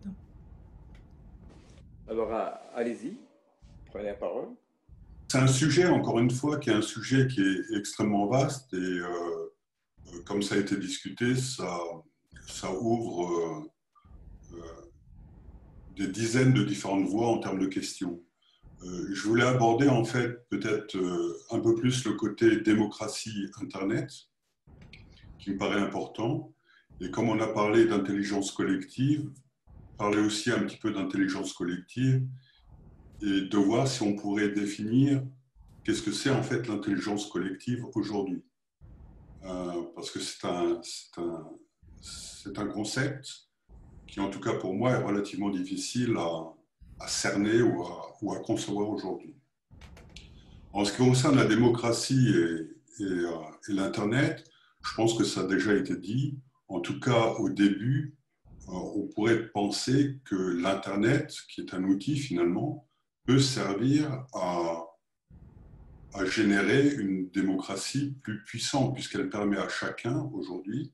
Alors allez-y, prenez la parole. C'est un sujet, encore une fois, qui est un sujet qui est extrêmement vaste et comme ça a été discuté, ça ouvre des dizaines de différentes voies en termes de questions. Je voulais aborder en fait peut-être un peu plus le côté démocratie Internet, qui me paraît important. Et comme on a parlé d'intelligence collective, parler aussi un petit peu d'intelligence collective et de voir si on pourrait définir qu'est-ce que c'est en fait l'intelligence collective aujourd'hui. Parce que c'est un concept qui, en tout cas pour moi, est relativement difficile à cerner ou à concevoir aujourd'hui. En ce qui concerne la démocratie et l'Internet, je pense que ça a déjà été dit. En tout cas, au début, on pourrait penser que l'Internet, qui est un outil finalement, peut servir à générer une démocratie plus puissante, puisqu'elle permet à chacun aujourd'hui,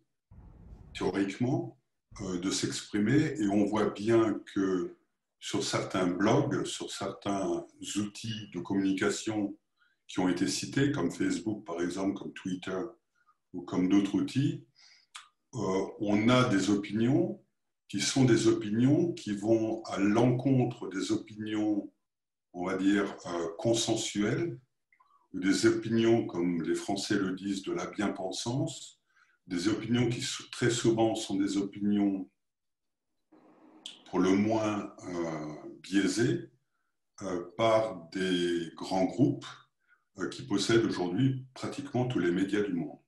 théoriquement, de s'exprimer. Et on voit bien que sur certains blogs, sur certains outils de communication qui ont été cités, comme Facebook par exemple, comme Twitter ou comme d'autres outils, on a des opinions qui sont des opinions qui vont à l'encontre des opinions, on va dire, consensuelles, ou des opinions, comme les Français le disent, de la bien-pensance, des opinions qui très souvent sont des opinions pour le moins biaisées par des grands groupes qui possèdent aujourd'hui pratiquement tous les médias du monde.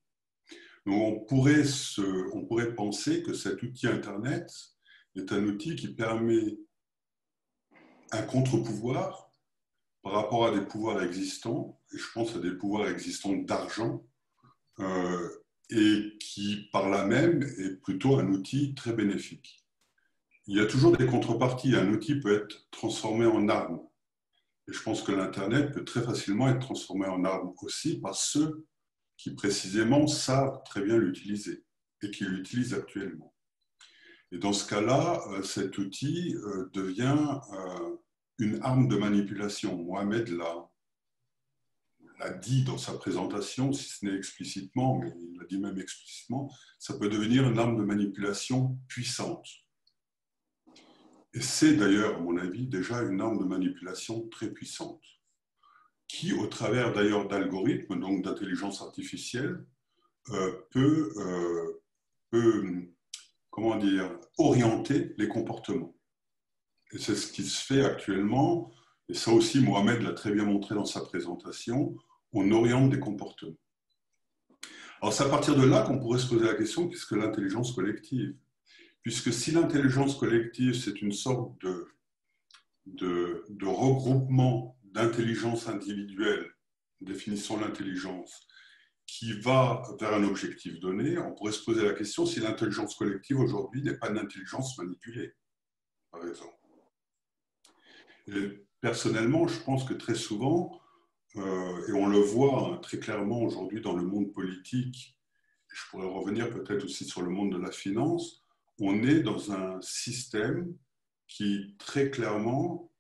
Donc on pourrait penser que cet outil Internet est un outil qui permet un contre-pouvoir, par rapport à des pouvoirs existants, et je pense à des pouvoirs existants d'argent, et qui, par là même, est plutôt un outil très bénéfique. Il y a toujours des contreparties. Un outil peut être transformé en arme. Et je pense que l'Internet peut très facilement être transformé en arme aussi par ceux qui, précisément, savent très bien l'utiliser et qui l'utilisent actuellement. Et dans ce cas-là, cet outil devient une arme de manipulation. Mohamed l'a dit dans sa présentation, si ce n'est explicitement, mais il l'a dit même explicitement, ça peut devenir une arme de manipulation puissante. Et c'est d'ailleurs, à mon avis, déjà une arme de manipulation très puissante, qui, au travers d'ailleurs d'algorithmes, donc d'intelligence artificielle, peut, comment dire, orienter les comportements. Et c'est ce qui se fait actuellement, et ça aussi Mohamed l'a très bien montré dans sa présentation, on oriente des comportements. Alors c'est à partir de là qu'on pourrait se poser la question, qu'est-ce que l'intelligence collective? Puisque si l'intelligence collective, c'est une sorte de regroupement d'intelligence individuelle, définissons l'intelligence, qui va vers un objectif donné, on pourrait se poser la question si l'intelligence collective aujourd'hui n'est pas une intelligence manipulée, par exemple. Et personnellement, je pense que très souvent, et on le voit très clairement aujourd'hui dans le monde politique, je pourrais revenir peut-être aussi sur le monde de la finance, on est dans un système qui très clairement,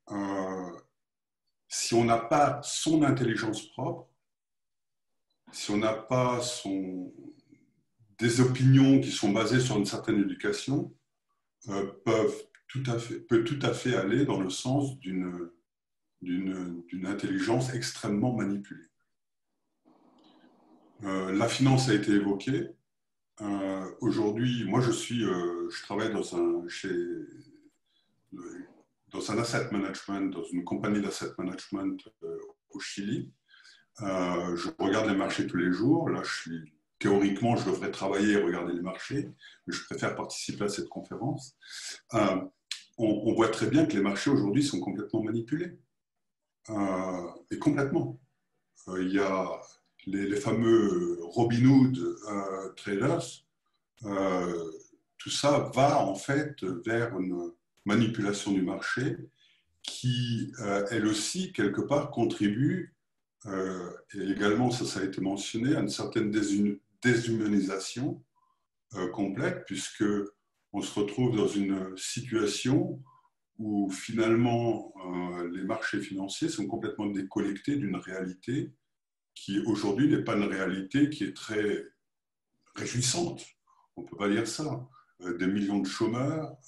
si on n'a pas son intelligence propre, si on n'a pas des opinions qui sont basées sur une certaine éducation, peut tout à fait aller dans le sens d'une intelligence extrêmement manipulée. La finance a été évoquée. Aujourd'hui, moi je travaille dans un asset management, dans une compagnie d'asset management au Chili. Je regarde les marchés tous les jours. Là, théoriquement, je devrais travailler et regarder les marchés, mais je préfère participer à cette conférence. On voit très bien que les marchés aujourd'hui sont complètement manipulés. Et complètement. Il y a les fameux Robinhood traders. Tout ça va en fait vers une manipulation du marché qui, elle aussi, quelque part, contribue, et également, ça a été mentionné, à une certaine déshumanisation complète, puisque on se retrouve dans une situation où finalement les marchés financiers sont complètement déconnectés d'une réalité qui aujourd'hui n'est pas une réalité qui est très réjouissante. On ne peut pas dire ça. Des millions de chômeurs,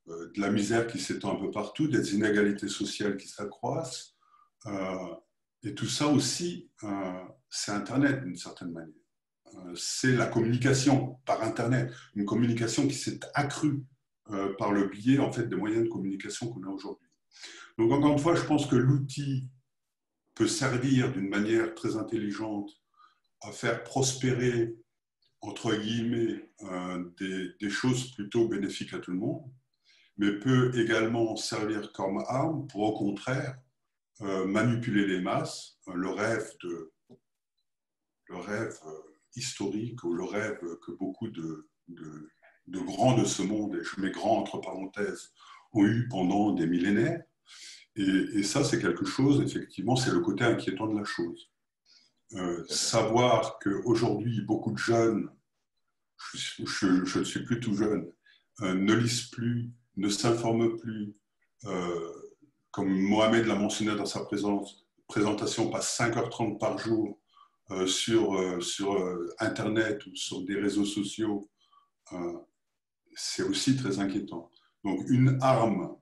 de la misère qui s'étend un peu partout, des inégalités sociales qui s'accroissent. Et tout ça aussi, c'est Internet d'une certaine manière. C'est la communication par Internet, une communication qui s'est accrue par le biais en fait, des moyens de communication qu'on a aujourd'hui. Donc encore une fois, je pense que l'outil peut servir d'une manière très intelligente à faire prospérer, entre guillemets, des choses plutôt bénéfiques à tout le monde, mais peut également servir comme arme pour, au contraire, manipuler les masses, le rêve historique ou le rêve que beaucoup de grands de ce monde, et je mets grand entre parenthèses, ont eu pendant des millénaires. Et ça, c'est quelque chose, effectivement, c'est le côté inquiétant de la chose. Savoir qu'aujourd'hui, beaucoup de jeunes, je ne suis plus tout jeune, ne lisent plus, ne s'informent plus, comme Mohamed l'a mentionné dans sa présentation, passe 5h30 par jour sur Internet ou sur des réseaux sociaux, c'est aussi très inquiétant. Donc une arme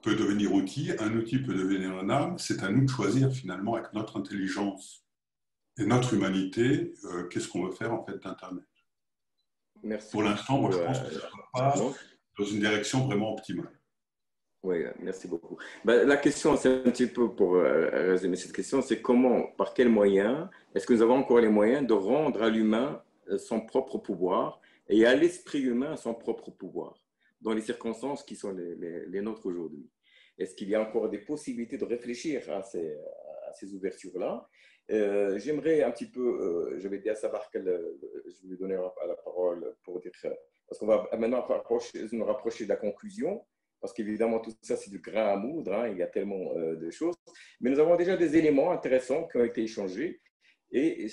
peut devenir outil, un outil peut devenir une arme, c'est à nous de choisir finalement avec notre intelligence et notre humanité, qu'est-ce qu'on veut faire en fait d'Internet. Pour l'instant, moi je pense que ça ne va pas dans une direction vraiment optimale. Oui, merci beaucoup. Ben, la question, c'est un petit peu pour résumer cette question, c'est comment, par quels moyens, est-ce que nous avons encore les moyens de rendre à l'humain son propre pouvoir et à l'esprit humain son propre pouvoir dans les circonstances qui sont les nôtres aujourd'hui. Est-ce qu'il y a encore des possibilités de réfléchir à ces ouvertures-là? J'aimerais un petit peu, j'avais dit à Sabar que je vais lui donner la parole pour dire, parce qu'on va maintenant nous rapprocher de la conclusion, parce qu'évidemment tout ça c'est du grain à moudre, hein, il y a tellement de choses, mais nous avons déjà des éléments intéressants qui ont été échangés. Et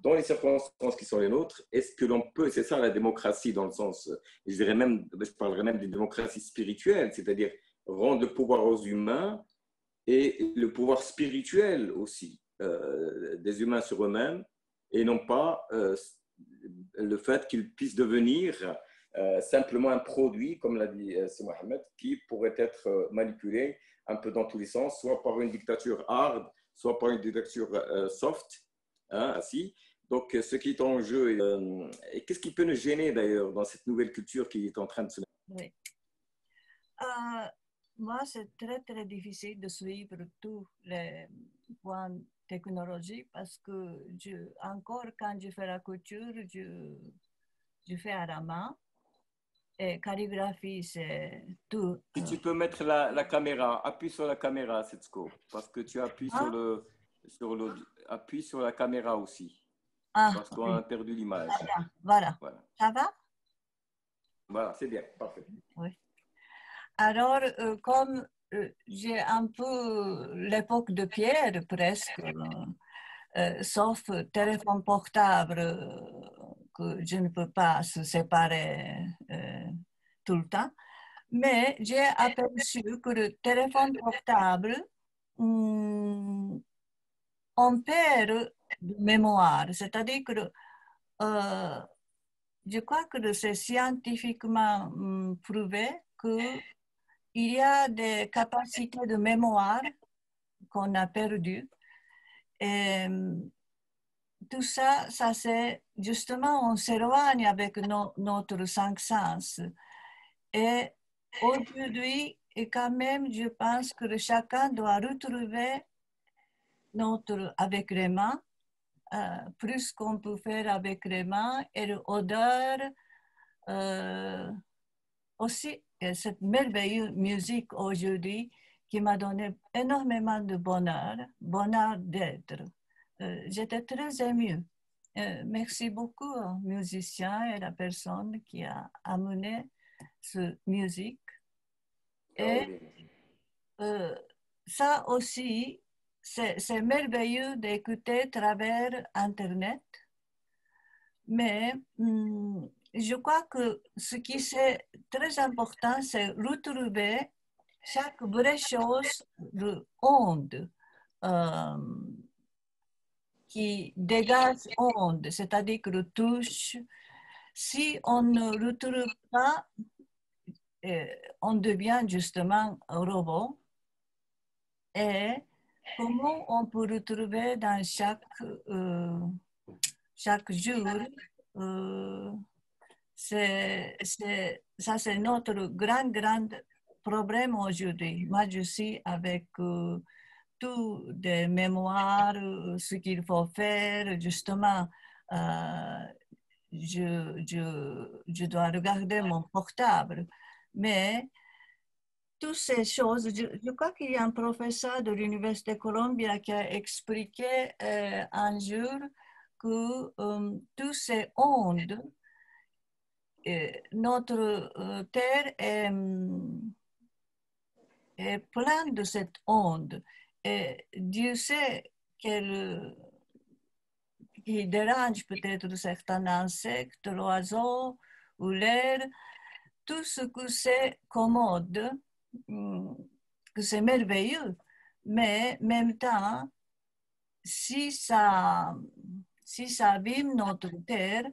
dans les circonstances qui sont les nôtres, est-ce que l'on peut, c'est ça la démocratie dans le sens, je parlerais même d'une démocratie spirituelle, c'est-à-dire rendre le pouvoir aux humains et le pouvoir spirituel aussi, des humains sur eux-mêmes, et non pas le fait qu'ils puissent devenir simplement un produit, comme l'a dit C. Mohamed, qui pourrait être manipulé un peu dans tous les sens, soit par une dictature hard, soit par une dictature soft, hein, assis. Donc, ce qui est en jeu, et qu'est-ce qui peut nous gêner d'ailleurs dans cette nouvelle culture qui est en train de se mettre? Oui. Moi, c'est très, très difficile de suivre tous les points technologiques parce que encore quand je fais la couture, je fais à la main. Et calligraphie, c'est tout. Si tu peux mettre la caméra, appuie sur la caméra, Setsko, parce que tu appuies appuie sur la caméra aussi, parce qu'on a perdu l'image. Voilà. Ça va? Voilà, c'est bien, parfait. Oui. Alors, comme j'ai un peu l'époque de pierre presque, sauf téléphone portable que je ne peux pas se séparer tout le temps, mais j'ai aperçu que le téléphone portable, on perd de mémoire, c'est-à-dire que je crois que c'est scientifiquement prouvé que il y a des capacités de mémoire qu'on a perdues. Et tout ça, c'est justement, on s'éloigne avec notre cinq sens. Et aujourd'hui, et quand même, je pense que chacun doit retrouver avec les mains, plus qu'on peut faire avec les mains, et l'odeur aussi. Et cette merveilleuse musique aujourd'hui qui m'a donné énormément de bonheur d'être. J'étais très émue. Merci beaucoup aux musiciens et la personne qui a amené cette musique. Et ça aussi, c'est merveilleux d'écouter à travers Internet. Mais je crois que ce qui est très important, c'est retrouver chaque vraie chose de onde qui dégage onde, c'est-à-dire que le touche. Si on ne retrouve pas, on devient justement un robot. Et comment on peut retrouver dans chaque jour, ça c'est notre grand problème aujourd'hui. Moi, je suis avec tout des mémoires, ce qu'il faut faire, justement. Je dois regarder mon portable. Mais toutes ces choses, je crois qu'il y a un professeur de l'Université de Columbia qui a expliqué un jour que toutes ces ondes, notre Terre est pleine de cette onde. Et Dieu sait qu'il dérange peut-être certains insectes, l'oiseau ou l'air, tout ce que c'est commode, que c'est merveilleux, mais en même temps, si ça abîme notre terre,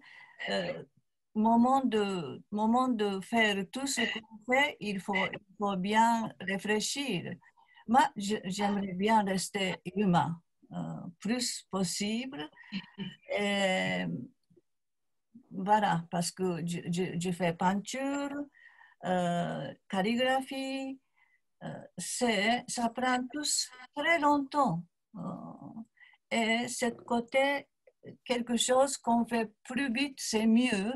moment de faire tout ce qu'on fait, il faut bien réfléchir. Moi, j'aimerais bien rester humain, plus possible. Et voilà, parce que je fais peinture, calligraphie, ça prend tous très longtemps. Et ce côté, quelque chose qu'on fait plus vite, c'est mieux.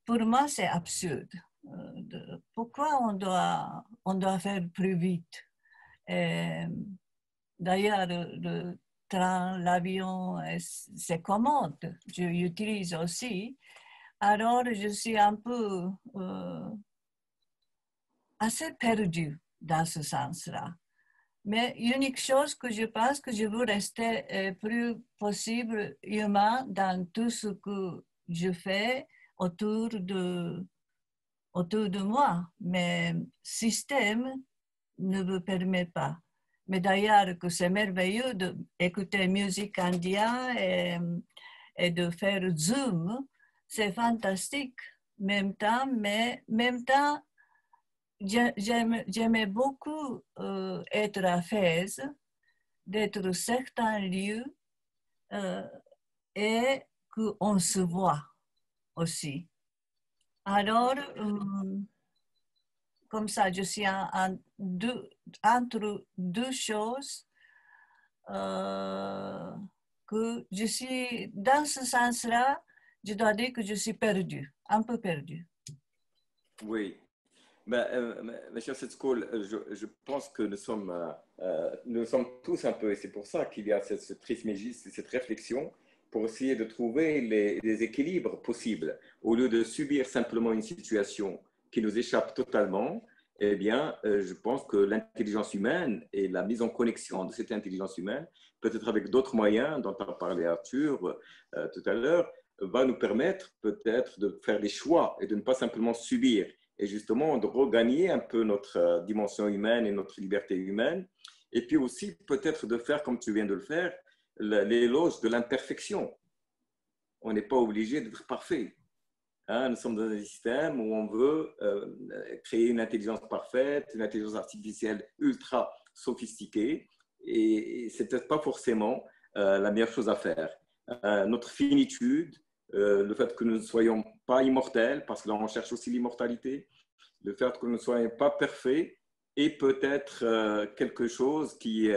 Pour moi, c'est absurde. Pourquoi on doit faire plus vite. D'ailleurs, le train, l'avion, c'est commode. Je l'utilise aussi. Alors, je suis un peu assez perdue dans ce sens-là. Mais unique chose que je pense que je veux rester plus possible humain dans tout ce que je fais autour de moi. Mais le système ne me permet pas. Mais d'ailleurs, que c'est merveilleux d'écouter musique indienne et de faire Zoom, c'est fantastique. Même temps, j'aimais beaucoup être à Fès, d'être dans certains lieux et qu'on se voit aussi. Alors, comme ça, je suis entre deux choses que je suis, dans ce sens-là, je dois dire que je suis perdue, un peu perdue. Oui. Ma chère Setskool, je pense que nous sommes tous un peu, et c'est pour ça qu'il y a ce trismégisme, cette réflexion, pour essayer de trouver les équilibres possibles. Au lieu de subir simplement une situation qui nous échappe totalement, eh bien, je pense que l'intelligence humaine et la mise en connexion de cette intelligence humaine, peut-être avec d'autres moyens dont a parlé Arthur tout à l'heure, va nous permettre peut-être de faire des choix et de ne pas simplement subir, et justement de regagner un peu notre dimension humaine et notre liberté humaine, et puis aussi peut-être de faire, comme tu viens de le faire, l'éloge de l'imperfection. On n'est pas obligé d'être parfait. Hein, nous sommes dans un système où on veut créer une intelligence parfaite, une intelligence artificielle ultra sophistiquée, et ce n'est peut-être pas forcément la meilleure chose à faire. Notre finitude, le fait que nous ne soyons pas immortels, parce que là on cherche aussi l'immortalité, le fait que nous ne soyons pas parfaits est peut-être quelque chose qui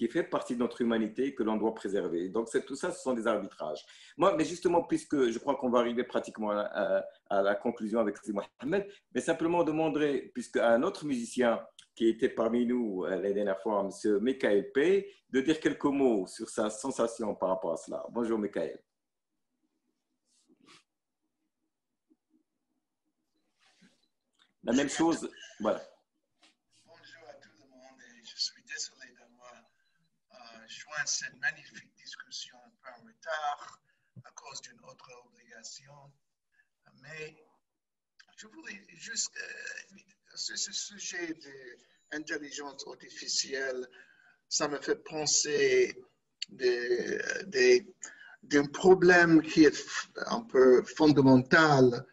fait partie de notre humanité que l'on doit préserver. Donc tout ça, ce sont des arbitrages. Moi, mais justement, puisque je crois qu'on va arriver pratiquement à la conclusion avec Mohamed, mais simplement demander, puisque un autre musicien qui était parmi nous la dernière fois, M. Michael P., de dire quelques mots sur sa sensation par rapport à cela. Bonjour Michael. La même chose, voilà. Bonjour à tout le monde et je suis désolé d'avoir joint cette magnifique discussion un peu en retard à cause d'une autre obligation. Mais je voulais juste, sur ce sujet d'intelligence artificielle, ça me fait penser d'un problème qui est un peu fondamental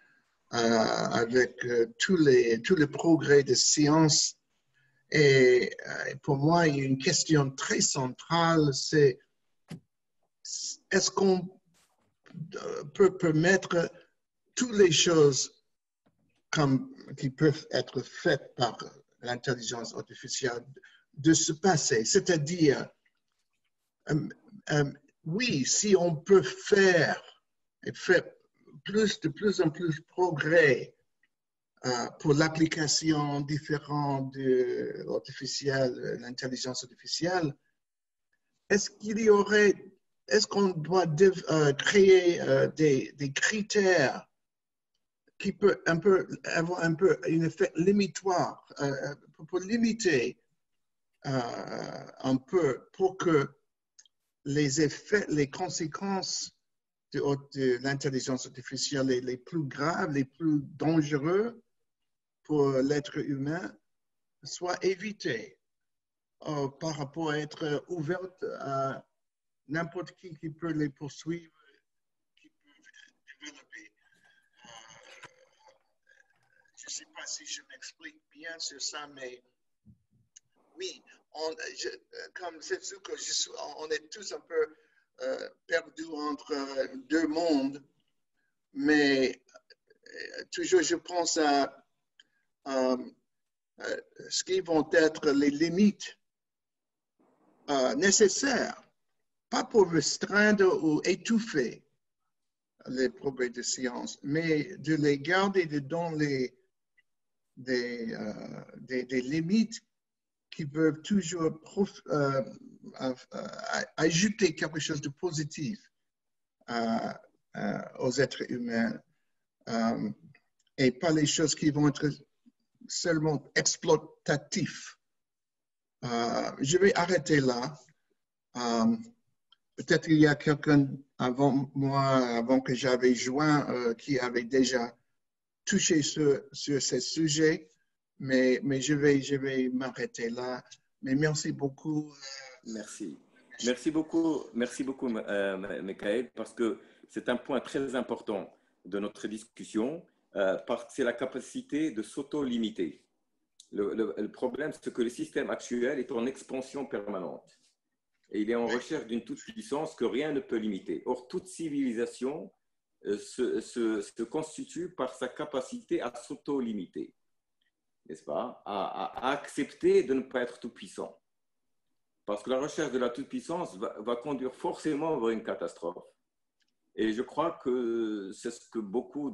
avec tous les progrès de science. Et pour moi, il y a une question très centrale, c'est est-ce qu'on peut permettre toutes les choses qui peuvent être faites par l'intelligence artificielle de se passer? C'est-à-dire, oui, si on peut faire de plus en plus progrès pour l'application différente de l'intelligence artificielle, est-ce qu'on doit créer des critères qui peut avoir un peu un effet limitoire pour limiter un peu pour que les effets, les conséquences de l'intelligence artificielle les plus graves, les plus dangereux pour l'être humain soient évitées par rapport à être ouvertes à n'importe qui peut les poursuivre, qui peut développer. Je ne sais pas si je m'explique bien sur ça, mais oui, comme c'est sûr que on est tous un peu perdus entre deux mondes, mais toujours je pense à ce qui vont être les limites nécessaires, pas pour restreindre ou étouffer les progrès de science, mais de les garder dans des limites qui peuvent toujours ajouter quelque chose de positif aux êtres humains et pas les choses qui vont être seulement exploitatives. Je vais arrêter là. Peut-être qu'il y a quelqu'un avant moi, avant que j'avais joint, qui avait déjà touché sur ces sujets, mais je vais m'arrêter là. Mais merci beaucoup. Merci. Merci beaucoup, Michael, parce que c'est un point très important de notre discussion, parce que c'est la capacité de s'auto-limiter. Le problème, c'est que le système actuel est en expansion permanente et il est en recherche d'une toute-puissance que rien ne peut limiter. Or, toute civilisation se constitue par sa capacité à s'auto-limiter, n'est-ce pas, à accepter de ne pas être tout-puissant. Parce que la recherche de la toute-puissance va conduire forcément vers une catastrophe. Et je crois que c'est ce que beaucoup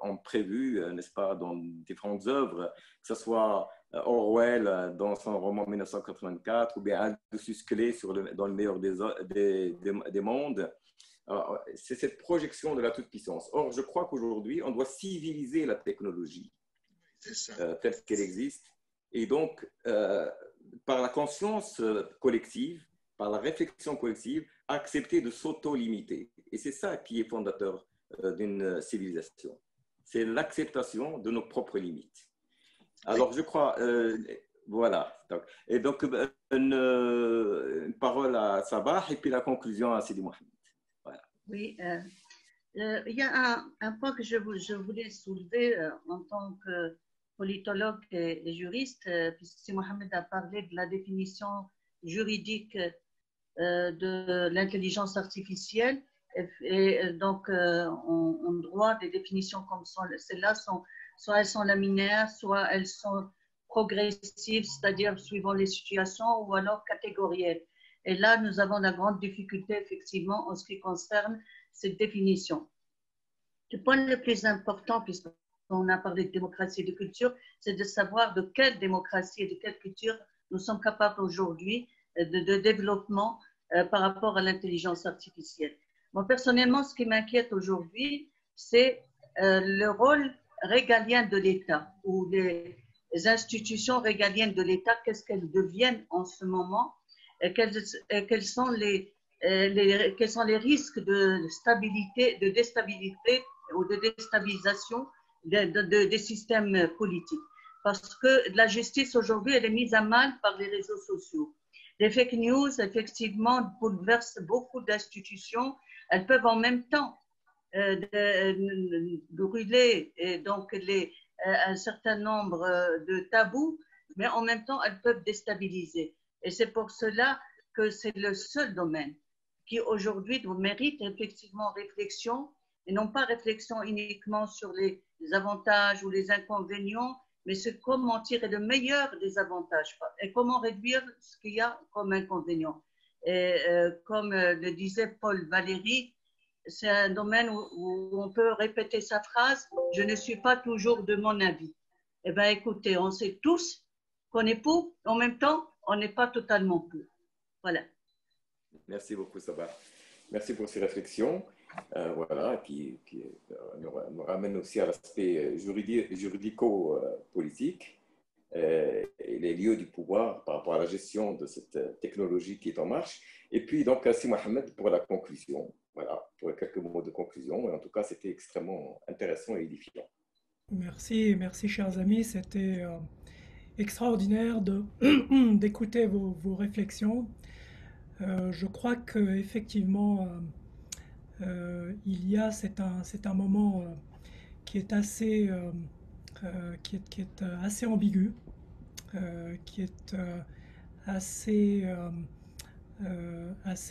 ont prévu, n'est-ce pas, dans différentes œuvres, que ce soit Orwell dans son roman 1984 ou bien Aldous Huxley dans le meilleur des mondes. C'est cette projection de la toute-puissance. Or, je crois qu'aujourd'hui, on doit civiliser la technologie telle qu'elle existe. Et donc, par la conscience collective, par la réflexion collective, accepter de s'auto-limiter. Et c'est ça qui est fondateur d'une civilisation. C'est l'acceptation de nos propres limites. Alors, je crois, voilà. Et donc, une parole à Sabah et puis la conclusion à Sidi Mohamed. Voilà. Oui, il y a un point que je voulais soulever en tant que politologue et juriste, puisque Sidi Mohamed a parlé de la définition juridique de l'intelligence artificielle. Et donc, en droit, des définitions comme celles-là, soit elles sont laminaires, soit elles sont progressives, c'est-à-dire suivant les situations, ou alors catégorielles. Et là, nous avons la grande difficulté, effectivement, en ce qui concerne cette définition. Le point le plus important, puisqu'on a parlé de démocratie et de culture, c'est de savoir de quelle démocratie et de quelle culture nous sommes capables aujourd'hui de développement par rapport à l'intelligence artificielle. Moi, personnellement, ce qui m'inquiète aujourd'hui, c'est le rôle régalien de l'État ou les institutions régaliennes de l'État, qu'est-ce qu'elles deviennent en ce moment, et quels sont les risques de stabilité, de déstabilité ou de déstabilisation des systèmes politiques. Parce que la justice aujourd'hui, elle est mise à mal par les réseaux sociaux. Les fake news, effectivement, bouleversent beaucoup d'institutions. Elles peuvent en même temps brûler donc un certain nombre de tabous, mais en même temps, elles peuvent déstabiliser. Et c'est pour cela que c'est le seul domaine qui aujourd'hui mérite effectivement réflexion, et non pas réflexion uniquement sur les avantages ou les inconvénients, mais c'est comment tirer le meilleur des avantages et comment réduire ce qu'il y a comme inconvénient. Et comme le disait Paul Valéry, c'est un domaine où on peut répéter sa phrase « Je ne suis pas toujours de mon avis ». Eh bien, écoutez, on sait tous qu'on est pour, en même temps, on n'est pas totalement pour. Voilà. Merci beaucoup, Sabah. Merci pour ces réflexions. Voilà, qui nous ramène aussi à l'aspect juridico-politique et les lieux du pouvoir par rapport à la gestion de cette technologie qui est en marche. Et puis, donc, Sidi Mohamed pour la conclusion. Voilà, pour quelques mots de conclusion. Et en tout cas, c'était extrêmement intéressant et édifiant. Merci, chers amis. C'était extraordinaire d'écouter vos réflexions. Je crois qu'effectivement, c'est un moment qui est assez ambigu, qui est assez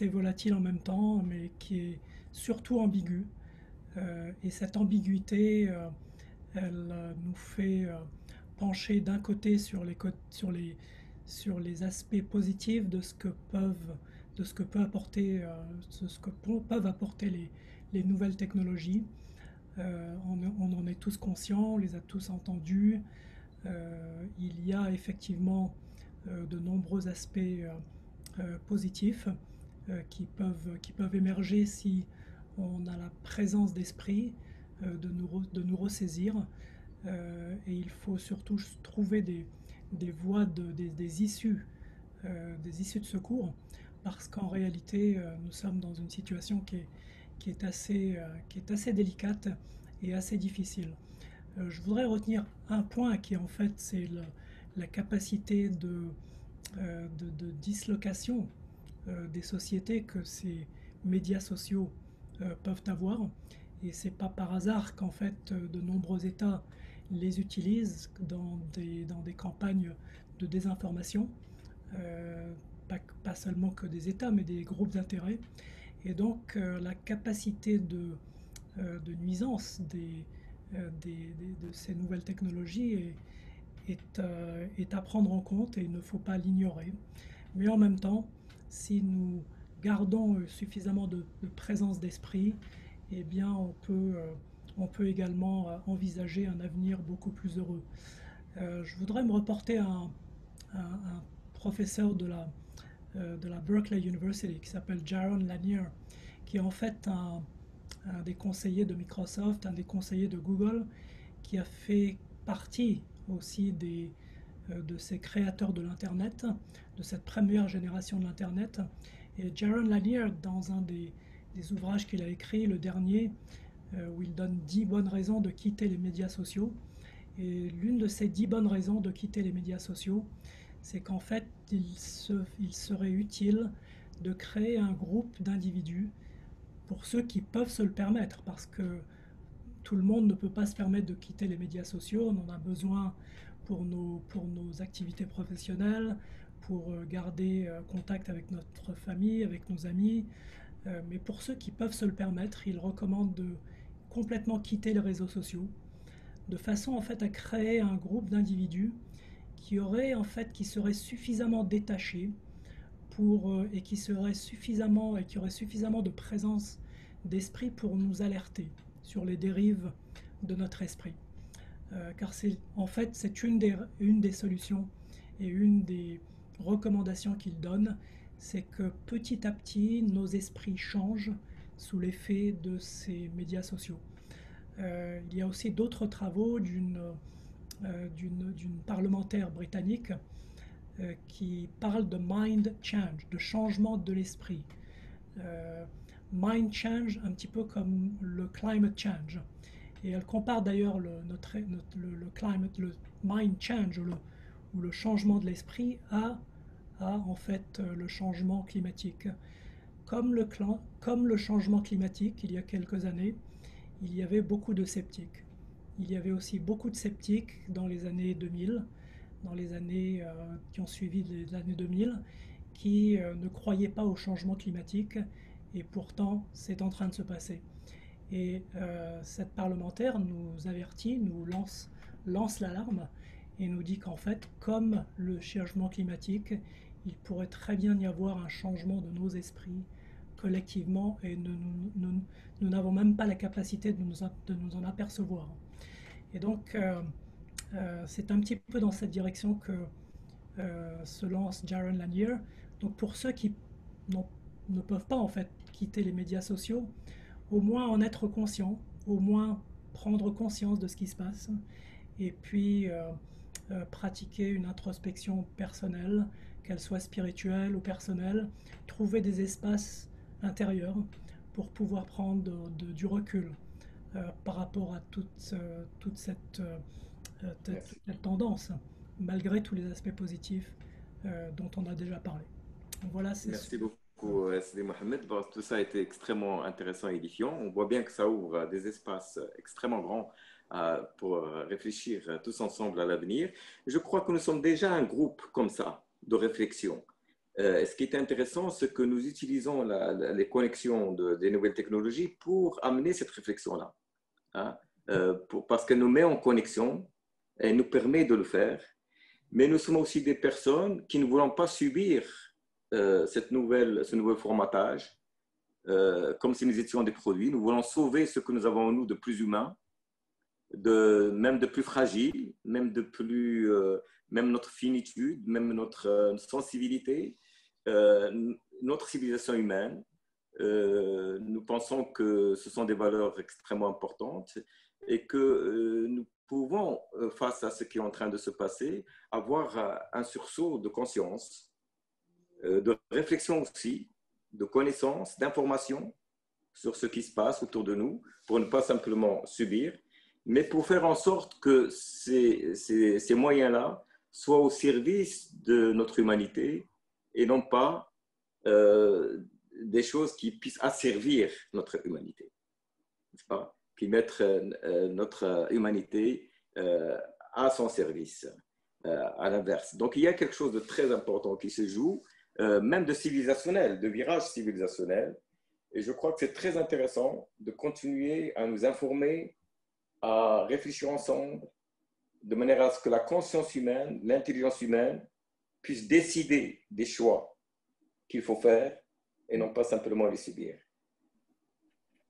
volatile en même temps, mais qui est surtout ambigu. Et cette ambiguïté, elle nous fait pencher d'un côté sur les aspects positifs de ce que peuvent apporter les nouvelles technologies. On en est tous conscients, on les a tous entendues. il y a effectivement de nombreux aspects positifs qui peuvent émerger si on a la présence d'esprit de nous ressaisir. Et il faut surtout trouver des voies, des issues de secours, parce qu'en réalité, nous sommes dans une situation qui est assez délicate et assez difficile. Je voudrais retenir un point qui, en fait, c'est la capacité de dislocation des sociétés que ces médias sociaux peuvent avoir. Et c'est pas par hasard qu'en fait, de nombreux États les utilisent dans des campagnes de désinformation. Pas seulement que des États, mais des groupes d'intérêt. Et donc, la capacité de nuisance de ces nouvelles technologies est à prendre en compte et il ne faut pas l'ignorer. Mais en même temps, si nous gardons suffisamment de présence d'esprit, eh bien, on peut également envisager un avenir beaucoup plus heureux. Je voudrais me reporter à un professeur de la Berkeley University qui s'appelle Jaron Lanier, qui est en fait un des conseillers de Microsoft, un des conseillers de Google, qui a fait partie aussi de ces créateurs de l'Internet, de cette première génération de l'Internet. Et Jaron Lanier, dans un des ouvrages qu'il a écrit, le dernier, où il donne 10 bonnes raisons de quitter les médias sociaux. Et l'une de ces 10 bonnes raisons de quitter les médias sociaux, c'est qu'en fait, il serait utile de créer un groupe d'individus pour ceux qui peuvent se le permettre, parce que tout le monde ne peut pas se permettre de quitter les médias sociaux. On en a besoin pour nos activités professionnelles, pour garder contact avec notre famille, avec nos amis. Mais pour ceux qui peuvent se le permettre, il recommande de complètement quitter les réseaux sociaux, de façon en fait à créer un groupe d'individus qui seraient suffisamment détachés et qui aurait suffisamment de présence d'esprit pour nous alerter sur les dérives de notre esprit. Car c'est une des solutions et une des recommandations qu'il donne, c'est que petit à petit, nos esprits changent sous l'effet de ces médias sociaux. Il y a aussi d'autres travaux d'une parlementaire britannique qui parle de mind change, de changement de l'esprit. Mind change, un petit peu comme le climate change. Et elle compare d'ailleurs le mind change ou le changement de l'esprit à en fait le changement climatique. Comme le changement climatique, il y a quelques années, il y avait beaucoup de sceptiques. Il y avait aussi beaucoup de sceptiques dans les années 2000, dans les années qui ont suivi les années 2000, qui ne croyaient pas au changement climatique, et pourtant c'est en train de se passer. Et cette parlementaire nous avertit, nous lance l'alarme et nous dit qu'en fait, comme le changement climatique, il pourrait très bien y avoir un changement de nos esprits collectivement, et nous n'avons même pas la capacité de nous en apercevoir. Et donc, c'est un petit peu dans cette direction que se lance Jaron Lanier. Donc, pour ceux qui ne peuvent pas en fait quitter les médias sociaux, au moins en être conscient, au moins prendre conscience de ce qui se passe, et puis pratiquer une introspection personnelle, qu'elle soit spirituelle ou personnelle, trouver des espaces intérieurs pour pouvoir prendre du recul par rapport à toute cette tendance, malgré tous les aspects positifs dont on a déjà parlé. Donc voilà, Merci beaucoup, Sidi Mohamed. Bon, tout ça a été extrêmement intéressant et édifiant. On voit bien que ça ouvre des espaces extrêmement grands pour réfléchir tous ensemble à l'avenir. Je crois que nous sommes déjà un groupe comme ça de réflexion. Ce qui est intéressant, c'est que nous utilisons les connexions des nouvelles technologies pour amener cette réflexion-là. Hein, parce qu'elle nous met en connexion, elle nous permet de le faire, mais nous sommes aussi des personnes qui ne voulons pas subir ce nouvel formatage, comme si nous étions des produits. Nous voulons sauver ce que nous avons en nous de plus humain, même de plus fragile, même de plus, même notre finitude, même notre sensibilité, notre civilisation humaine. Nous pensons que ce sont des valeurs extrêmement importantes et que nous pouvons, face à ce qui est en train de se passer, avoir un sursaut de conscience, de réflexion aussi, de connaissance, d'information sur ce qui se passe autour de nous, pour ne pas simplement subir, mais pour faire en sorte que ces moyens-là soient au service de notre humanité et non pas des choses qui puissent asservir notre humanité, n'est-ce pas? Qui mettent notre humanité à son service, à l'inverse. Donc il y a quelque chose de très important qui se joue, même de civilisationnel, de virage civilisationnel. Et je crois que c'est très intéressant de continuer à nous informer, à réfléchir ensemble, de manière à ce que la conscience humaine, l'intelligence humaine puisse décider des choix qu'il faut faire et non pas simplement les subir.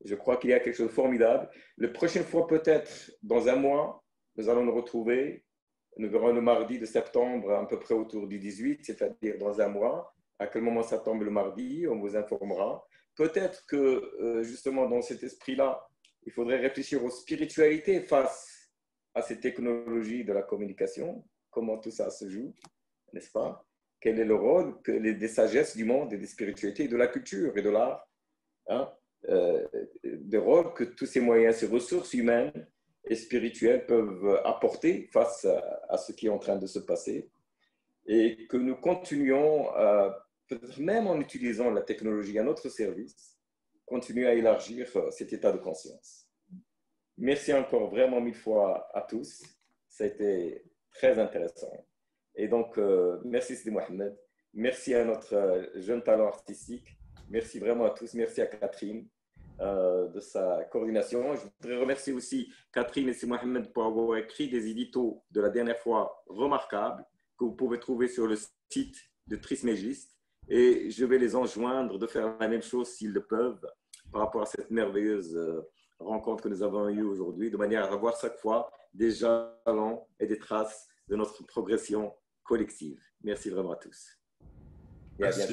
Je crois qu'il y a quelque chose de formidable. La prochaine fois, peut-être dans un mois, nous allons nous retrouver. Nous verrons le mardi de septembre, à peu près autour du 18, c'est-à-dire dans un mois. À quel moment ça tombe le mardi, on vous informera. Peut-être que, justement, dans cet esprit-là, il faudrait réfléchir aux spiritualités face à ces technologies de la communication, comment tout ça se joue, n'est-ce pas? Quel est le rôle des sagesses du monde et des spiritualités, de la culture et de l'art, hein? Des rôles que tous ces moyens, ces ressources humaines et spirituelles peuvent apporter face à ce qui est en train de se passer, et que nous continuions, peut-être même en utilisant la technologie à notre service, continuer à élargir cet état de conscience. Merci encore vraiment 1000 fois à tous. Ça a été très intéressant. Et donc, merci Sidi Mohamed. Merci à notre jeune talent artistique. Merci vraiment à tous. Merci à Catherine de sa coordination. Je voudrais remercier aussi Catherine et Sidi Mohamed pour avoir écrit des éditos de la dernière fois remarquables que vous pouvez trouver sur le site de Trismégiste. Et je vais les enjoindre de faire la même chose s'ils le peuvent par rapport à cette merveilleuse rencontre que nous avons eue aujourd'hui, de manière à avoir chaque fois des jalons et des traces de notre progression collective. Merci vraiment à tous. Et à bientôt.